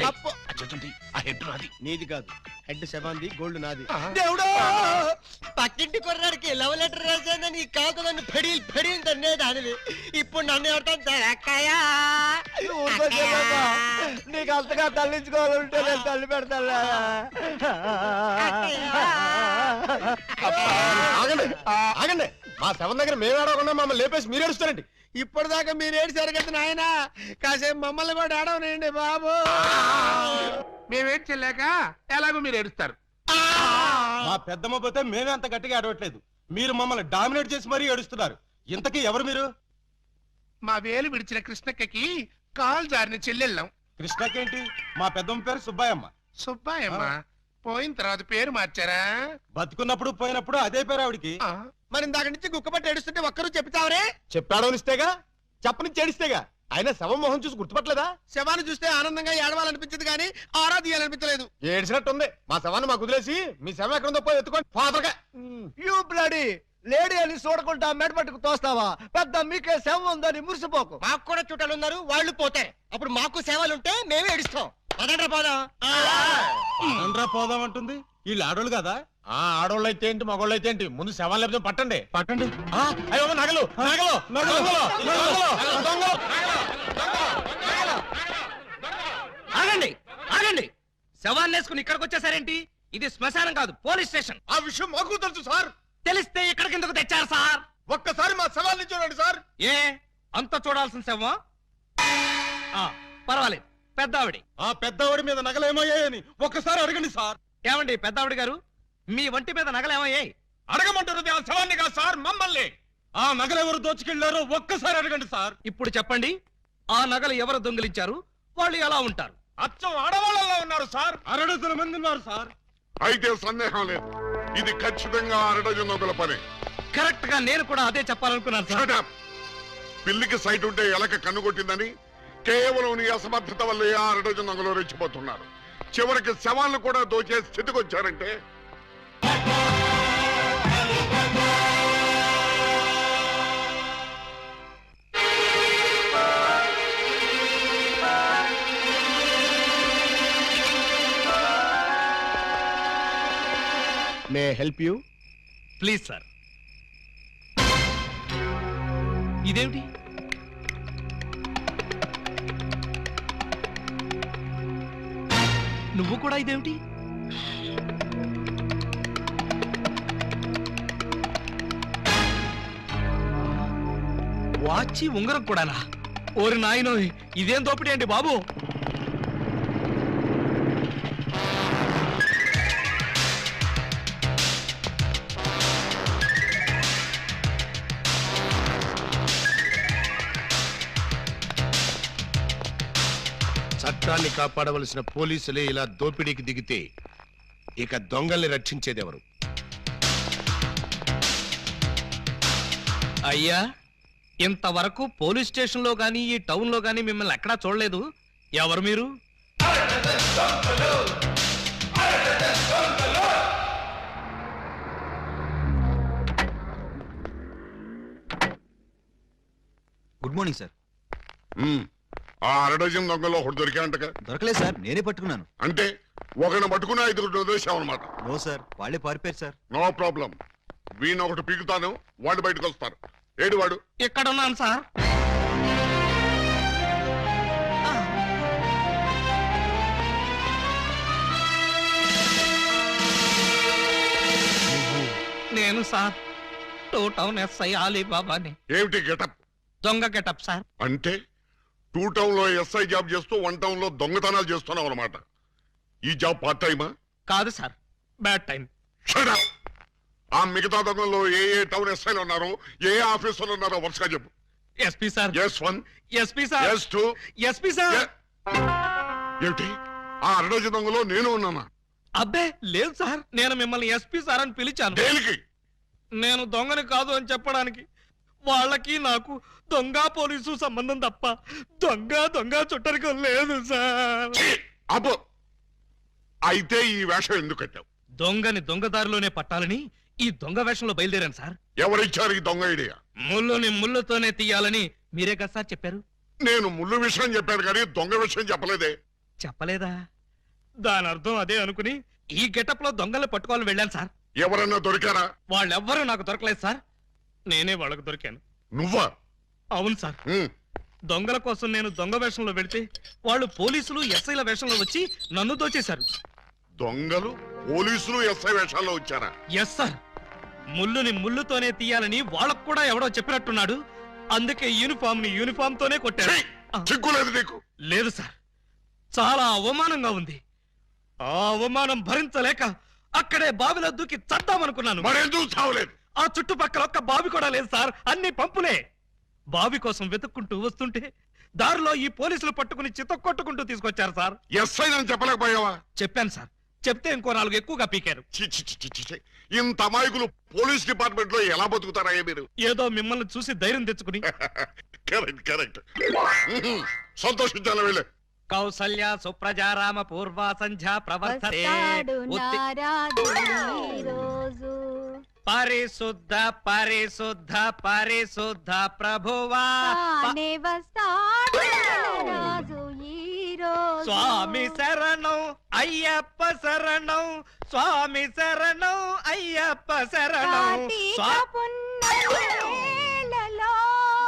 అప్పో. ఆ హెడ్ నాది. నీది కాదు, హెడ్ శవాంది, గోల్డ్ నాది. ఆ. దేవుడు, పక్కింటి కుర్రాడికి లవ్ లెటర్ రాశానని కాదు నన్ను ఫెడీలు ఫెడీలు తన్నేదానివి. ఇప్పుడు నన్ను ఎవరితో నీకు అంతగా తల్లించుకోవాలంటే నేను తల్లి పెడతా. ఆగండి, ఆగండి. మా శవం దగ్గర మేము ఆడకుండా మమ్మల్ని లేపేసి మీరు ఏడుస్తారండి. ఇప్పటిదాకా మీరు ఏడ్చారు కదా నాయన, కాసేపు మమ్మల్ని కూడా ఆడవనండి బాబు. మేమేం చెల్లాక ఎలాగో మీరు ఏడుస్తారు. మా పెద్దమ్మ పోతే మేమే అంత గట్టిగా ఆడవట్లేదు, మీరు మమ్మల్ని డామినేట్ చేసి మరీ ఏడుస్తున్నారు. ఇంతకీ ఎవరు మీరు? మా వేలు విడిచిన కృష్ణక్కకి కాల్ జారిన చెల్లెళ్ళం. కృష్ణకేంటి? మా పెద్దమ్మ పేరు సుబ్బాయమ్మ. సుబ్బాయమ్మ పోయిన తర్వాత పేరు మార్చారా? బతుకున్నప్పుడు పోయినప్పుడు అదే పేరు ఆవిడికి. మరి ఇందాక నుంచి గుక్కపట్టి ఏడుస్తుంటే ఒక్కరు చెప్తావరే? చెప్పాడో ఇస్తేగా, చెప్పని చేడిస్తేగా. ఆయన శవం మొహం చూసి గుర్తుపట్టలేదా? శవాన్ని చూస్తే ఆనందంగా ఏడవాలనిపించదు కానీ ఆరా తీయాలనిపించలేదు. ఏడ్చినట్టుంది. మా శవాన్ని మాకు వదిలేసి మీ శవం ఎక్కడుందో పోయి ఎత్తుకోండి ఫాదర్గా. యూ బ్లడీ లేడీ అని చూడకుండా మెడపట్టుకు తోస్తావా? పెద్ద మీకే సేవ ఉందని మురిసిపోకు. మాకు కూడా చుట్టాలు ఉన్నారు, వాళ్ళు పోతారు. అప్పుడు మాకు సేవలుంటే మేమే ఏడుస్తాం. పదండ్రా పోదాం. పదండ్రా పోదాం అంటుంది. వీళ్ళు ఆడోళ్ళు కదా? ఆడోళ్ళు అయితే ఏంటి, మగోళ్ళు అయితే ఏంటి, ముందు శవాన్ని లేకపోతే పట్టండి. పట్టండి. అయ్యో నగలు నగలు ఆగండి, ఆగండి. శవాన్ని వేసుకుని ఇక్కడికి వచ్చేసారేంటి? ఇది శ్మశానం కాదు, పోలీస్ స్టేషన్. ఆ విషయం మాకు తెలుసు సార్. తెలిస్తే ఇక్కడికి ఎందుకు తెచ్చారు సార్? ఒక్కసారి మా శవాన్ని చూడండి సార్. ఏ అంత చూడాల్సిన శవమా? పర్వాలేదు, పెద్దావిడి. ఆ పెద్దవాడి మీద నగలేమయ్యాయని ఒక్కసారి అడగండి సార్. ఏమండి పెద్దావిడి గారు, మీ వంటి మీద నగలేమయ్యాయి? అడగమంటున్నది ఆ శవాన్ని కాదు సార్, మమ్మల్ని. ఆ నగలు ఎవరు దోచుకెళ్లారో ఒక్కసారి అడగండి సార్. ఇప్పుడు చెప్పండి, ఆ నగలు ఎవరు దొంగిలించారు, వాళ్ళు ఎలా ఉంటారు? అచ్చం ఆడవాళ్ళలో ఉన్నారు సార్. 600 మంది ఉన్నారు సార్. అయితే సందేహం లేదు, ఇది ఖచ్చితంగా 6 దొంగల పని. కరెక్ట్ గా నేను కూడా అదే చెప్పాలనుకున్నాను సార్. Shut up! పిల్లికి సైట్ ఉంటే ఎలక కన్నుకొట్టిందని కేవలం నీ అసమర్థత వల్ల 6 దొంగలు రెచ్చిపోతున్నారు. చివరికి శవాలను కూడా దోచే స్థితికి వచ్చారంటే may help you? Please sir. ఇదేమిటి? నువ్వు కూడా ఇదేమిటి? వాచి ఉంగరం కూడానా? ఓరి నాయనో, ఇదేం దోపిడీ అండి బాబు. చట్టాన్ని కాపాడవలసిన పోలీసులే ఇలా దోపిడీకి దిగితే ఇక దొంగల్ని రక్షించేదెవరు? అయ్యా, ఇంతవరకు పోలీస్ స్టేషన్ లో గానీ ఈ టౌన్ లో గానీ మిమ్మల్ని ఎక్కడా చూడలేదు. ఎవరు మీరు? Good morning sir. ఆ 6 దొంగల్లో ఒకటి దొరికాయంటగా? దొరకలేదు సార్, నేనే పట్టుకున్నాను. అంటే ఒకరిని పట్టుకుని 5 వదిలేసామన్నమాట. నో సార్, వాళ్ళే పారిపోయారు సార్. నో ప్రాబ్లం, వీణ్ ఒకటి పీకుతాను, వాళ్ళు బయటకు వస్తారు. ఏడు వాడు? ఎక్కడున్నాను సార్. నేను సార్, 2 టౌన్ ఎస్ఐ అలీబాబాని. ఏమిటి గెటప్? దొంగ గెటప్ సార్. అంటే 2 టౌన్ లో ఎస్ఐ జాబ్ చేస్తూ 1 టౌన్ లో దొంగతనాలు చేస్తున్నావు అన్నమాట. ఈ జాబ్ పార్ట్ టైమా? కాదు sir, bad time. Shut up! ఆ మిగతా దొంగల్లో ఏ టౌన్ ఎస్ఐలు ఉన్నారో, ఏ ఆఫీసర్లు ఉన్నారో వరుసగా చెప్పు. SP sir. S1, SP sir. S2, SP sir. ఏమిటి ఆ 6 దొంగలో నేను ఉన్నానా? అబ్బే లేదు సార్, నేను మిమ్మల్ని ఎస్పీ సార్ అని పిలిచాను. దేనికి? నేను దొంగని కాదు అని చెప్పడానికి. వాళ్ళకి నాకు దొంగ పోలీసు సంబంధం తప్ప దొంగ చుట్టరికం లేదు సార్. అబ్బో, అయితే ఈ వేషం ఎందుకు కట్టావు? దొంగని దొంగదారిలోనే పట్టాలని ఈ దొంగ వేషంలో బయలుదేరాను సార్. ఎవరిచ్చారు ఈ దొంగ ఐడియా? ముళ్ళుని ముళ్ళుతోనే తీయాలని మీరే కదా సార్ చెప్పారు. నేను ముళ్ళు విషయం చెప్పాను కానీ దొంగ విషయం చెప్పలేదే. చెప్పలేదా? దాని అర్థం అదే అనుకుని ఈ గెటప్ లో దొంగల్ని పట్టుకోవాలని వెళ్ళాను సార్. ఎవరన్నా దొరికారా? వాళ్ళెవ్వరూ నాకు దొరకలేదు సార్, నేనే వాళ్ళకు దొరికాను. నువ్వా? అవును సార్. దొంగల కోసం నేను దొంగ వేషంలో వెళితే వాళ్ళు పోలీసులు ఎస్ఐల వేషంలో వచ్చి నన్ను దోచేశారు. దొంగలు పోలీసులు ఎస్ఐ వేషాల్లో వచ్చారా? Yes sir. ముళ్ళుని ముళ్ళుతోనే తీయాలని వాళ్ళకు కూడా ఎవడో చెప్పినట్టున్నాడు. అందుకే యూనిఫామ్ తోనే కొట్టారు. చిక్కులేదు నీకు? లేదు సార్, చాలా అవమానంగా ఉంది. ఆ అవమానం భరించలేక అక్కడే బావిలో దూకి చద్దామనుకున్నాను. మరెందుకు చావలేదు? ఆ చుట్టుపక్కల ఒక్క బావి కూడా లేదు సార్, అన్ని పంపులే. బావి కోసం వెతుక్కుంటూ వస్తుంటే దారిలో ఈ పోలీసులు పట్టుకుని చితక్కొట్టుకుంటూ తీసుకొచ్చారు సార్. ఎస్ఐ అని చెప్పలేకపోయావా? చెప్పాను సార్, చెప్తే ఇంకో 4 ఎక్కువగా పీకారు. ఇంత అమాయకులు పోలీస్ డిపార్ట్మెంట్ లో ఎలా బతుకుతారయ్యా మీరు? ఏదో మిమ్మల్ని చూసి ధైర్యం తెచ్చుకుని. కరెక్ట్. సంతోషించాలి వెళ్ళే. కౌసల్య సుప్రజారామ పూర్వ సంధ్యా ప్రవర్తతే. పరిశుద్ధ పరిశుద్ధ పరిశుద్ధ ప్రభువా. స్వామి శరణం అయ్యప్ప శరణం, స్వామి శరణం అయ్యప్ప శరణం.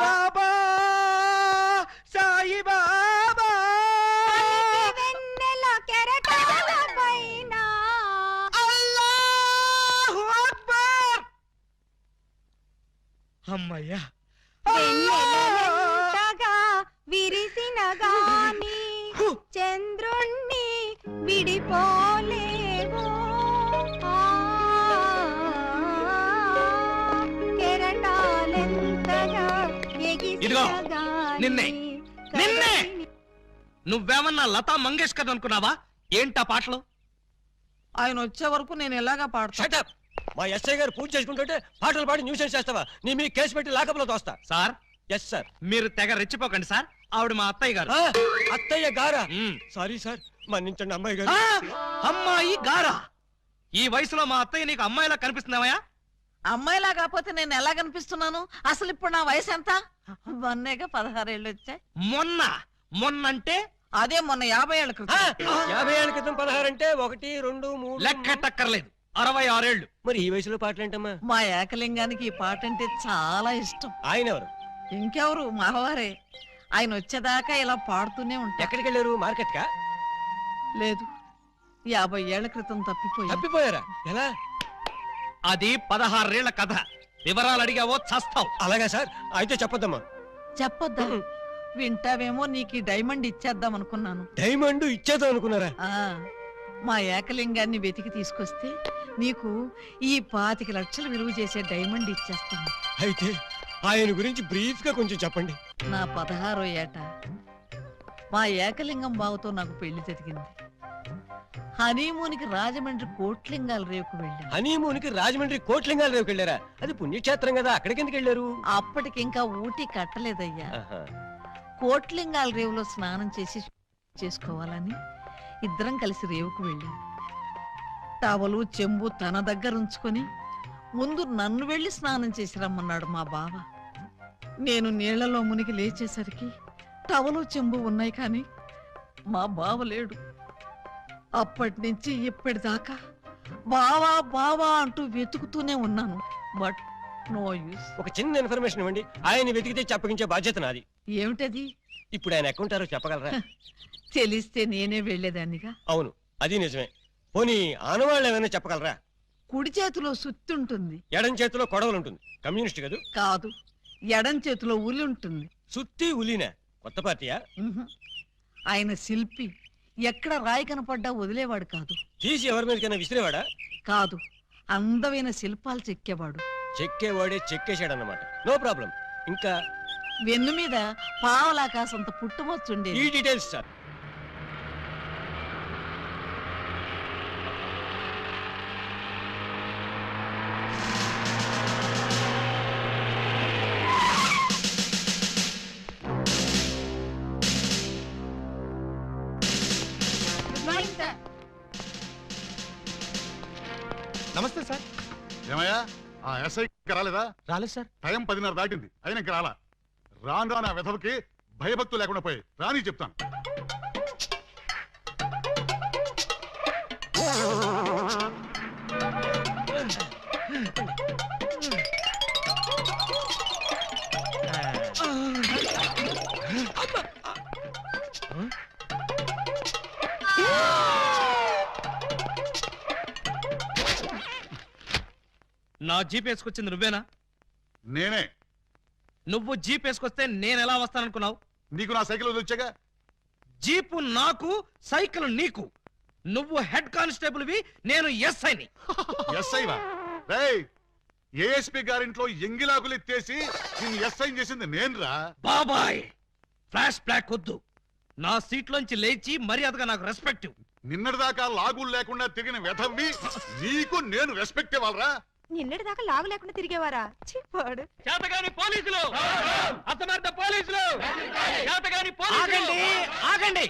బాబా సాయి బాబా. అల్లాహు అక్బర్. అమ్మయ్యా. విరిసిన గాని చంద్రుణ్ణి విడిపోలేవు. కెరటాలెంత ఇదిగో, నిన్నే నిన్నే నువ్వేమన్నా లతా మంగేష్కర్ అనుకున్నావా? ఏంటా పాటలు? ఆయన వచ్చే వరకు నేను ఎలాగా పాడతా? మా ఎస్ఐ గారు పూజ చేసుకుంటుంటే పాటలు పాడి న్యూసెన్స్ చేస్తావా? నీ మీ కేసు పెట్టి లాకప్లో తోస్తా. Sir, yes sir. మీరు తెగ రెచ్చిపోకండి సార్. ఆవిడ మా అత్తయ్య గారు. అత్తయ్య గారా? మ్మ్. సారీ సార్, మన్నించండి అమ్మాయి గారు. అమ్మాయి గారా? ఈ వయసులో మా అత్తయ్య నీకు అమ్మాయిలా కనిపిస్తున్నావా? అమ్మాయిలా కాకపోతే నేను ఎలా కనిపిస్తున్నాను? అసలు ఇప్పుడు నా వయసు ఎంత? మొన్నేగా 16 ఏళ్ళు వచ్చాయి. మొన్నంటే అదే మొన్న 50 ఏళ్ళ క్రితం. 50 ఏళ్ళ క్రితం 16 అంటే 1, 2, 3 లెక్కటక్కర్లేదు. 66 ఏళ్ళు. మరి ఈ వయసులో పాటలేంటమ్మా? మా ఏకలింగానికి ఈ పాట అంటే చాలా ఇష్టం. ఆయన ఎవరు? ఇంకెవరు, మావారే. ఆయన వచ్చేదాకా ఇలా పాడుతూనే ఉంటా. ఎక్కడికి వెళ్ళారు? మార్కెట్ కా? లేదు, 50 ఏళ్ల క్రితం తప్పిపోయి. తప్పిపోయారా? ఎలా? అది 16 ఏళ్ల కథ. వివరాలు అడిగావో చస్తావు. అలాగా సార్, అయితే చెప్పొద్దమ్మా. చెప్పొద్దా? వింటావేమో, నీకు ఈ డైమండ్ ఇచ్చేద్దాం అనుకున్నాను. డైమండ్ ఇచ్చేద్దాం అనుకున్నారా? మా ఏకలింగాన్ని వెతికి తీసుకొస్తే నీకు ఈ 25 లక్షలు విలువ చేసే డైమండ్ ఇచ్చేస్తాను. అయితే ఆయన గురించి బ్రీఫ్ గా కొంచెం చెప్పండి. నా 16వ ఏట మా ఏకలింగం బావతో నాకు పెళ్లి జరిగింది. హనీమూన్కి రాజమండ్రి కోట్లింగాల రేవుకు వెళ్ళాను. హనీమూన్ కి రాజమండ్రి కోట్లింగాల రేవుకి వెళ్ళారా? అది పుణ్యక్షేత్రం కదా, అక్కడికి ఎందుకు వెళ్ళారు? అప్పటికింకా ఊటీ కట్టలేదయ్యా. కోట్లింగాల రేవులో స్నానం చేసుకోవాలని ఇద్దరం కలిసి రేవుకు వెళ్ళాం. టవలు చెంబు తన దగ్గర ఉంచుకొని ముందు నన్ను వెళ్ళి స్నానం చేసి రమ్మన్నాడు మా బావ. నేను నీళ్లలో మునిగి లేచేసరికి టవలు చెంబు ఉన్నాయి, కానీ మా బావ లేడు. అప్పటి నుంచి ఇప్పటిదాకా బావా బావా అంటూ వెతుకుతూనే ఉన్నాను. But no use. ఒక చిన్న ఇన్ఫర్మేషన్ ఇవ్వండి, ఆయన వెతికితే చెప్పగించే బాధ్యత నాది. ఏమిటది? ఇప్పుడు ఆయన ఎక్కడుంటారో చెప్పగలరా? తెలిస్తే నేనే వెళ్లేదాన్నిగా. అవును, అది నిజమే. పోనీ ఆనవాళ్ళు ఏమైనా చెప్పగలరా? కుడి చేతిలో సుత్తి ఉంటుంది, ఎడం చేతిలో కొడవలు ఉంటుంది. కమ్యూనిస్ట్ కదూ? కాదు, ఎడం చేతిలో ఉలి ఉంటుంది. సుత్తి ఉలినా? కొత్త పార్టీయా? ఆయన శిల్పి. ఎక్కడ రాయి కనపడ్డా వదిలేవాడు కాదు. తీసి ఎవరి మీదకైనా విసిరేవాడా? కాదు, అందమైన శిల్పాలు చెక్కేవాడు. చెక్కేవాడే చెక్కేశాడన్నమాట. No problem. ఇంకా వెన్ను మీద పావలాకాశంత పుట్టుమొచ్చుండే. ఈ డీటెయిల్స్ సార్. నమస్తే సార్. ఏమయ్యా, ఆ ఎస్ఐ రాలేదా? రాలేదు సార్. టైం 10:30 దాటింది, అయినా ఇంకా రాలా. రాను రాను ఆ వెధవకి భయభక్తులు లేకుండా పోయి రాని చెప్తాను. నా జీప్ వేసుకొచ్చింది నువ్వేనా? నేనే. నువ్వు జీప్ వేసుకొస్తే నేను ఎలా వస్తాననుకున్నావు? నీకు నా సైకిల్ వదిలిచ్చాగా. జీపు నాకు, సైకిల్ నీకు. నువ్వు హెడ్ కానిస్టేబుల్ వి, నేను ఎస్ఐని. ఎస్ఐవా? రేయ్, ఏఎస్పీ గారింట్లో ఎంగిలాకులు ఎత్తేసి నిన్ను ఎస్ఐ చేసింది నేనురా. బాబాయ్, ఫ్లాష్ బ్లాక్ వద్దు. నా సీట్లోంచి లేచి మర్యాదగా నాకు రెస్పెక్ట్. నిన్నటిదాకా లాగులు లేకుండా తిరిగిన వెధవ్వి నీకు నేను రెస్పెక్ట్ ఇవ్వాలరా? నిన్నటి దాకా లాగు లేకుండా తిరిగేవారా? చిప్పాడు. చేతగాని పోలీసులు, అసమర్థ పోలీసులు, చేతగాని పోలీసులు. ఆగండి.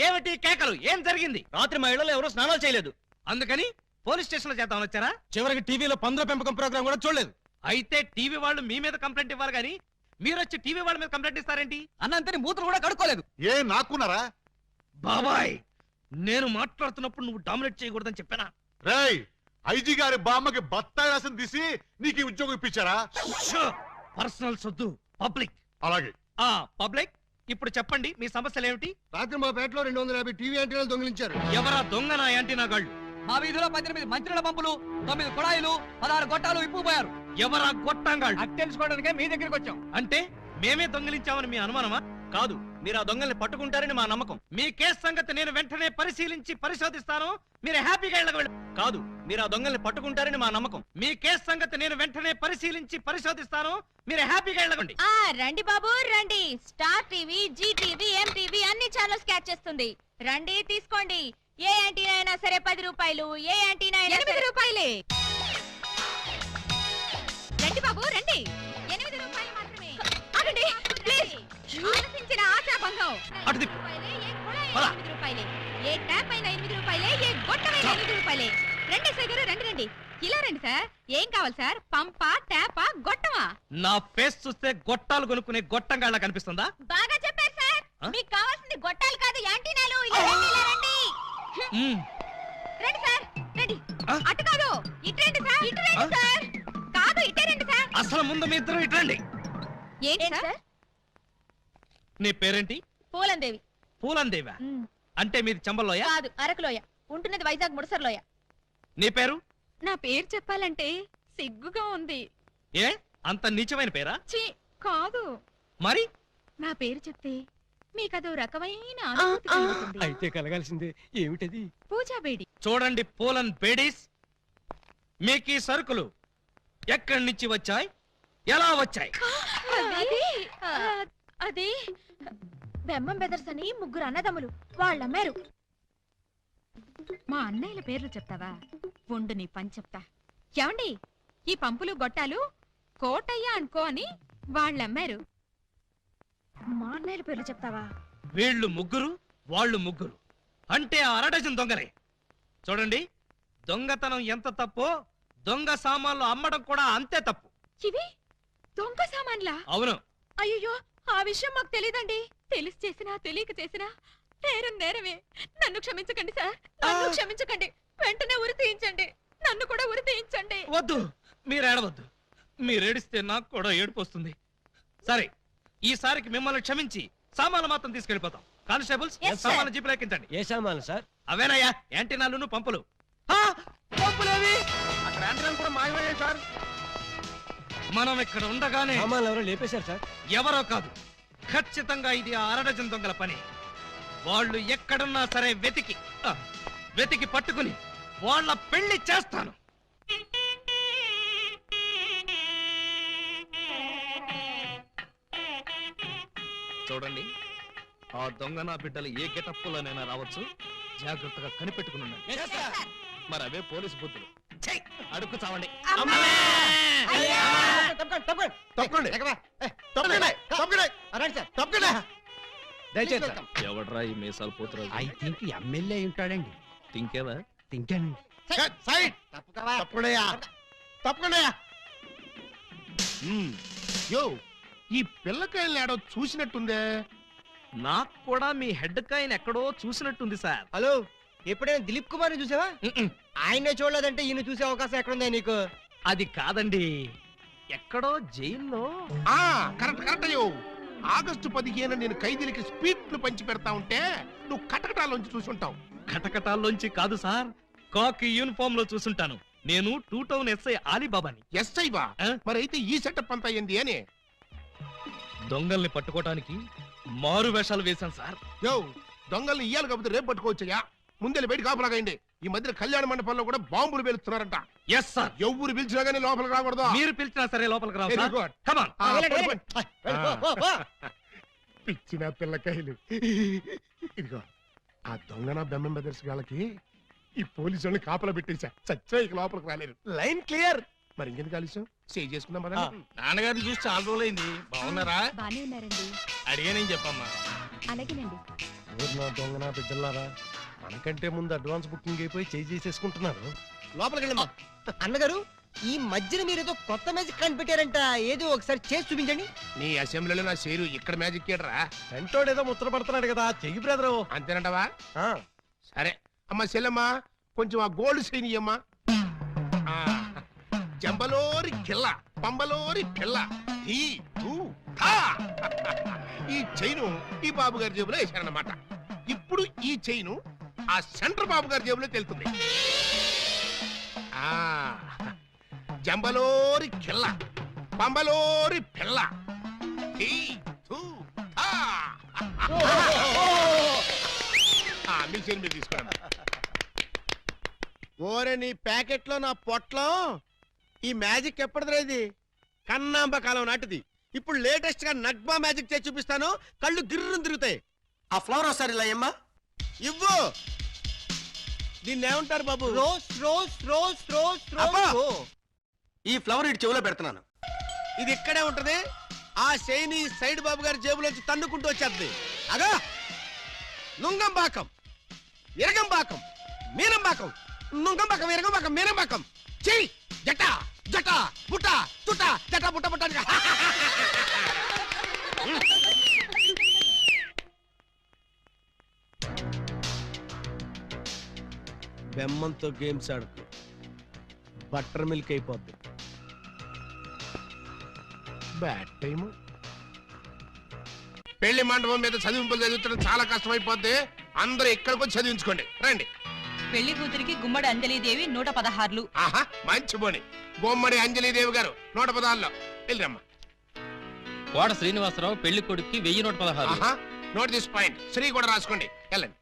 ఏమిటి కేకలు? ఏం జరిగింది? రాత్రి మా ఇళ్లలో ఎవరో స్నానాలు చేయలేదు, అందుకని పోలీస్ స్టేషన్ లో చేద్దామని వచ్చారా? చివరికి టీవీలో పందుల పెంపకం ప్రోగ్రామ్ కూడా చూడలేదు. అయితే టీవీ వాళ్ళు మీ మీద కంప్లైంట్ ఇవ్వాలి గానీ మీరు వచ్చి టీవీ వాళ్ళ మీద కంప్లైంట్ ఇస్తారేంటి? అన్నంతని మూతలు కూడా కడుక్కోలేదు. ఏ నాకున్నారా? బాబాయ్, నేను మాట్లాడుతున్నప్పుడు నువ్వు డామినేట్ చేయకూడదని చెప్పానా? రేయ్, ఐజీ గారి బామ్మకి బత్తాయి రాసం తీసి నీకు ఈ ఉద్యోగం ఇప్పించారా? పర్సనల్ సొద్దు, పబ్లిక్. అలాగే. పబ్లిక్, ఇప్పుడు చెప్పండి మీ సమస్యలు ఏమిటి? రాత్రి మా పేటలో 250 టీవీ యాంటీనాలు దొంగిలించారు. ఎవరా దొంగ? నా యాంటీనా గాళ్ళు. మా వీధిలో 18 మంత్రుల పంపులు, 9 కుళాయిలు, 16 గొట్టాలు ఇప్పుపోయారు. ఎవరా గొట్టంగాళ్ళు? అది తెలుసుకోవడానికే మీ దగ్గరికి వచ్చాం. అంటే మేమే దొంగిలించామని మీ అనుమానమా? కాదు, మీరు ఆ దొంగల్ని పట్టుకుంటారని మా నమ్మకం. మీ కేసు సంగతి నేను వెంటనే పరిశీలించి పరిశోధిస్తాను. మీరు హ్యాపీగా వెళ్ళగలరు. కాదు, మీరు ఆ దొంగల్ని పట్టుకుంటారని మా నమ్మకం. మీ కేసు సంగతి నేను వెంటనే పరిశీలించి పరిశోధిస్తాను. మీరు హ్యాపీగా వెళ్ళగండి. రండి బాబు రండి. Star TV, Zee TV, MTV అన్ని ఛానల్స్ క్యాచ్ చేస్తుంది. రండి తీసుకోండి. ఏ యాంటీనా అయినా సరే 10 రూపాయలు, ఏ యాంటీనా అయినా 8 రూపాయలే. రండి బాబు రండి. 8 రూపాయలు మాత్రమే. ఆగండి ప్లీజ్. ఆలోచించిన ఆశాభంగం. అటు దిక్కు. ఏ కుళాయి 8 రూపాయలే, ఏ ట్యాప్ అయినా 8 రూపాయలే, ఏ గొట్టమైనా 8 రూపాయలే. రండి సార్ గారు, రండి రండి. ఇలా రండి సార్. ఏం కావాలి సార్? పంపా, ట్యాపా, గొట్టమా? నా ఫేస్ చూస్తే గొట్టాలు కొనుక్కునే గొట్టంగాళ్ళ కనిపిస్తుందా? బాగా చెప్పారు సార్. మీకు కావాల్సింది గొట్టాలు కాదు, యాంటీనాలు. ఇలా రండి, ఇలా రండి. రండి సార్ రండి. అటు కాదు, ఇటు రండి సార్. ఇటు రండి సార్. కాదు, ఇటే రండి సార్. అసలు ముందు మీ ఇద్దరు ఇట్రండి. ఏంటి సార్? నీ పేరేంటి? పూలందేవి. పూలందేవా? అంటే మీది చంబల్లోయ? కాదు, అరకులోయ. ఉంటున్నది వైజాగ్ ముడసర్లోయ. నీ పేరు? నా పేరు చెప్పాలంటే సిగ్గుగా ఉంది. ఏ అంత నీచమైన పేరా? ఛీ, కాదు. మరి నా పేరు చెప్తే మీకదో రకమైన అనుభూతి కలుగుతుంది. అయితే కలగాల్సిందే. ఏమిటది? పూజా బేడి. చూడండి పూలన్ బేడీస్, మీకు ఈ సరుకులు ఎక్కడి నుంచి వచ్చాయి, ఎలా వచ్చాయి? అది బెమ్మం బెదర్స్ అని 3 అన్నదమ్ములు వాళ్ళమ్మారు. మా అన్నయ్యల పేర్లు చెప్తావా? ఉండు నీ పని చెప్తా. ఏమండి, ఈ పంపులు గొట్టాలు కోటయ్య అనుకో అని వాళ్ళమ్మారు. మా అన్నయ్యల పేర్లు చెప్తావా? వీళ్ళు 3, వాళ్ళు 3. అంటే ఆ అరడజన్ దొంగలే. చూడండి, దొంగతనం ఎంత తప్పో దొంగ సామాన్లు అమ్మడం కూడా అంతే తప్పు. ఇవి దొంగ సామాన్లా? అవును. అయ్యో, ఆ విషయం మాకు తెలీదండి. తెలిసి చేసినా తెలియక చేసినా నేరం నేరమే. నన్ను క్షమించకండి సార్, నన్ను క్షమించకండి. వెంటనే ఉరి తీయించండి, నన్ను కూడా ఉరి తీయించండి. వద్దు, మీరు ఏడవద్దు. మీరేడిస్తే నాకు కూడా ఏడుపు వస్తుంది. సరే, ఈసారికి మిమ్మల్ని క్షమించి సామాన్లు మాత్రం తీసుకెళ్లిపోతాం. కానిస్టేబుల్స్, సామాన్లు జీపులు ఎక్కించండి. ఏ సామాన్లు సార్? అవేనయ్యా, యాంటీనాలు, పంపులు. పంపులేవి? అక్కడ యాంటీనాలు కూడా మాయమయ్యాయి సార్. మనం ఇక్కడ ఉండగానే సామాన్లు ఎవరో లేపేశారు సార్. ఎవరో కాదు, ఖచ్చితంగా ఇది ఆ అరడజన్ దొంగల పని. వాళ్ళు ఎక్కడున్నా సరే వెతికి పట్టుకుని వాళ్ళ పెళ్లి చేస్తాను. చూడండి, ఆ దొంగ నా బిడ్డలు ఏ గెటప్పులోనైనా రావచ్చు. జాగ్రత్తగా కనిపెట్టుకుని ఉండండి. మరి అవే పోలీసు బుద్ధులు. అడుక్కు చావండి. ఎవడ్రా ఈ మీసాలు పోతురా? ఐ థింక్ ఎమ్మెల్యే ఉంటాడండి. తింకేవా? తింటానండి. తప్పకుండా యో, ఈ పిల్లకాయలు ఏడో చూసినట్టుందే. నాకు కూడా మీ హెడ్ కాయని ఎక్కడో చూసినట్టుంది సార్. హలో, ఎప్పుడైనా దిలీప్ కుమార్ చూసావా? ఆయనే చూడలేదంటే ఈయన చూసే అవకాశం ఎక్కడుందా నీకు? అది కాదండి, ఎక్కడో జైల్లో. కరెక్ట్ అయ్యో. ఆగస్టు 15 నేను ఖైదీలకి స్పీడ్లు పంచి పెడతా ఉంటే నువ్వు కటకటాల్లోంచి చూసుంటావు. కటకటాల్లోంచి కాదు సార్, కాకి యూనిఫామ్ లో చూసుంటాను. నేను 2 టౌన్ ఎస్ఐ ఆలీబాబాని. ఎస్ఐ బా? మరి అయితే ఈ సెటప్ అంతా ఏంది అని? దొంగల్ని పట్టుకోవడానికి మారు వేషాలు వేశాను సార్. యో, దొంగల్ని ఇయ్యాలి కాకపోతే రేపు పట్టుకోవచ్చయ్యా. ముందెళ్ళి బయట కాపలాగండి. ఈ మధ్య కళ్యాణ మండపంలో కూడా బాంబులు పేలుస్తున్నారంట. Yes sir. ఎవరు పిలిచినా గానీ లోపలికి రాకూడదు. మీరు పిలిచినా సరే లోపలికి రావు Very sir. good. Come on. పిచ్చిన పిల్లకాయలు. ఇదిగో, ఆ దొంగన బెమ్మం బెదర్స్ గాళ్ళకి ఈ పోలీసు వాళ్ళని కాపలా పెట్టేశా. చచ్చా ఇక లోపలికి రాలేరు. Line clear. మరి ఇంకెందుకు ఆలస్యం? సేవ్ చేసుకుందాం కదా. నాన్నగారిని చూసి చాలా రోజులైంది. బాగున్నారా? బానే ఉన్నారండి. అడిగానేం చెప్పమ్మా. అలాగేనండి. ఊరినా దొంగనా బిడ్డలారా, మనకంటే ముందు అడ్వాన్స్ బుకింగ్ అయిపోయి చేసేసుకుంటున్నారు. లోపలికి వెళ్ళమ్మా. అన్నగారు, ఈ మధ్యన మీరు ఏదో కొత్త మ్యాజిక్ కనిపెట్టారంట. ఏదో ఒకసారి చేసి చూపించండి. నీ అసెంబ్లీలో నా షేరు ఇక్కడ మ్యాజిక్ ఏడరా? వెంటోడు ఏదో ముచ్చట పడుతున్నాడు కదా, చెయ్యి బ్రదరు. అంతేనంటవా? సరే అమ్మా చెల్లమ్మా, కొంచెం ఆ గోల్డ్ చైన్ ఇయ్యమ్మా. జంబలోరి కిల్ల, పంబలోరి పిల్ల. ఈ చైను ఈ బాబు గారి జేబులో వేశారన్నమాట. ఇప్పుడు ఈ చైను ఆ సెంటర్ బాబు గారి జేబులో తెలుతుంది. జంబలోరి కిల్ల, పంబలోరి పిల్ల. మిల్చేని మీరు తీసుకోండి. ఓరే నీ ప్యాకెట్ లో నా పొట్లం ఈ మ్యాజిక్ ఎప్పటిదిరా ఇది కన్నాంబ కాలం నాటిది ఇప్పుడు లేటెస్ట్ గా నగ్మా మ్యాజిక్ చేసి చూపిస్తాను కళ్ళు గిర్రం తిరుగుతాయి ఆ ఫ్లవర్ ఒకసారి ఇలా అమ్మా. ఇవ్వు దీన్ని ఏమంటారు బాబు రోజ్ రోజ్ రోజ్ రోజ్ అబ్బా! రోజ్. ఈ ఫ్లవర్ ఇటు చెవిలో పెడుతున్నాను. ఇది ఇక్కడే ఉంటది ఆ శైని సైడ్ బాబు గారి జేబులోంచి తన్నుకుంటూ వచ్చేది అగా నుంగంబాకం ఇరగంబాకం మీనంబాకం నుంగంబాకం ఇరగంబాకం మీనంబాకం చెయ్యి జట జట బుట్ట తుట జట బుట్ట బుట్ట బెమ్మంతో గేమ్స్ ఆడుకో బటర్ మిల్క్ అయిపోద్ది బ్యాడ్ టైము. పెళ్లి మండపం మీద చదివింపులు చదివించడం చాలా కష్టమైపోద్ది. అందరూ ఇక్కడికి వచ్చి చదివించుకోండి రండి. పెళ్లి కూతురికి గుమ్మడి అంజలిదేవి 116. ఆహా మంచి పోని. బొమ్మడి అంజలీదేవి గారు 116లో వెళ్ళరమ్మా. కోట శ్రీనివాసరావు పెళ్లి కొడుక్కి 1116. ఆహా నోట్ దిస్ పాయింట్. శ్రీ కూడా రాసుకోండి వెళ్ళండి.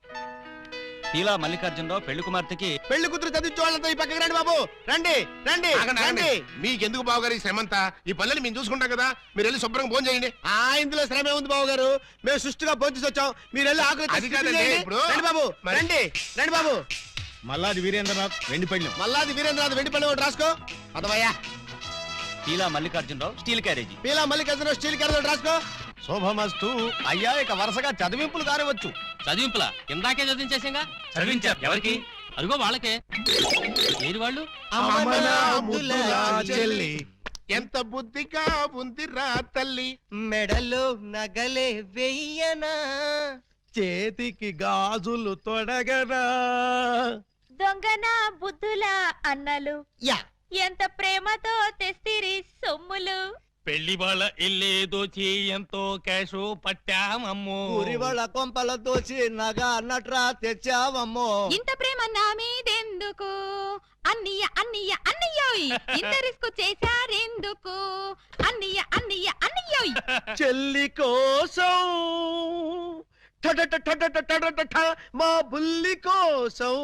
ఇలా మల్లికార్జునరావు పెళ్లి కుమార్తెకి పెళ్లి కూతురు చదివించే వాళ్ళంతా ఈ పక్కకి రండి బాబు రండి రండి ఆగండి, ఆగండి. రండి మీకెందుకు బావగారు ఈ శ్రమంతా? ఈ పనులని మేము చూసుకుంటాం కదా. మీరు వెళ్ళి శుభ్రంగా భోజనం చేయండి. ఆ ఇందులో శ్రమ ఉంది బాబు గారు మేము సుష్టిగా భోజనం వచ్చాం మీరు వెళ్ళి ఆకులు అది కాదండి, ఇప్పుడు రండి బాబు మరి- రండి రండి బాబు మల్లాది వీరేంద్రనాథ్ వెండి పళ్ళెం. మల్లాది వీరేంద్రనాథ్ వెండి పళ్ళెం ఒకటి రాసుకో అదవయ్యా ఇలా Mallikarjunarao steel carriage. Peela Mallikarjuna steel carrot ఒకటి రాసుకో శోభమస్తు. అయ్యా ఇక వరుసగా చదివింపులు కారవచ్చు. చదివింపులా ఇందాకే చదివించేసాగా. చదివించారు ఎవరికి? అదిగో వాళ్ళకే. ఏది వాళ్ళు? అమల ముద్దుల చెల్లి ఎంత బుద్ధిగా ఉందిరా తల్లి. మెడలో నగలే వెయ్యనా, చేతికి గాజులు తొడగరా దొంగన బుద్ధుల అన్నలు యా ఎంత ప్రేమతో తెస్తిరి సొమ్ములు. పెళ్లి వాళ్ళ ఇల్లే దోచి ఎంతో క్యాష్ పట్టామమ్మో. ఊరి వాళ్ళ కొంపల దోచి నగ నట్రా తెచ్చావమ్మో. ఇంత ప్రేమ నా మీదెందుకు అన్నయ్య అన్నయ్య అన్నయ్యోయ్ ఇంత రిస్క్ చేశారెందుకు అన్నయ్య అన్నయ్య అన్నయ్యోయ్. చెల్లి కోసం మా బుల్లి కోసం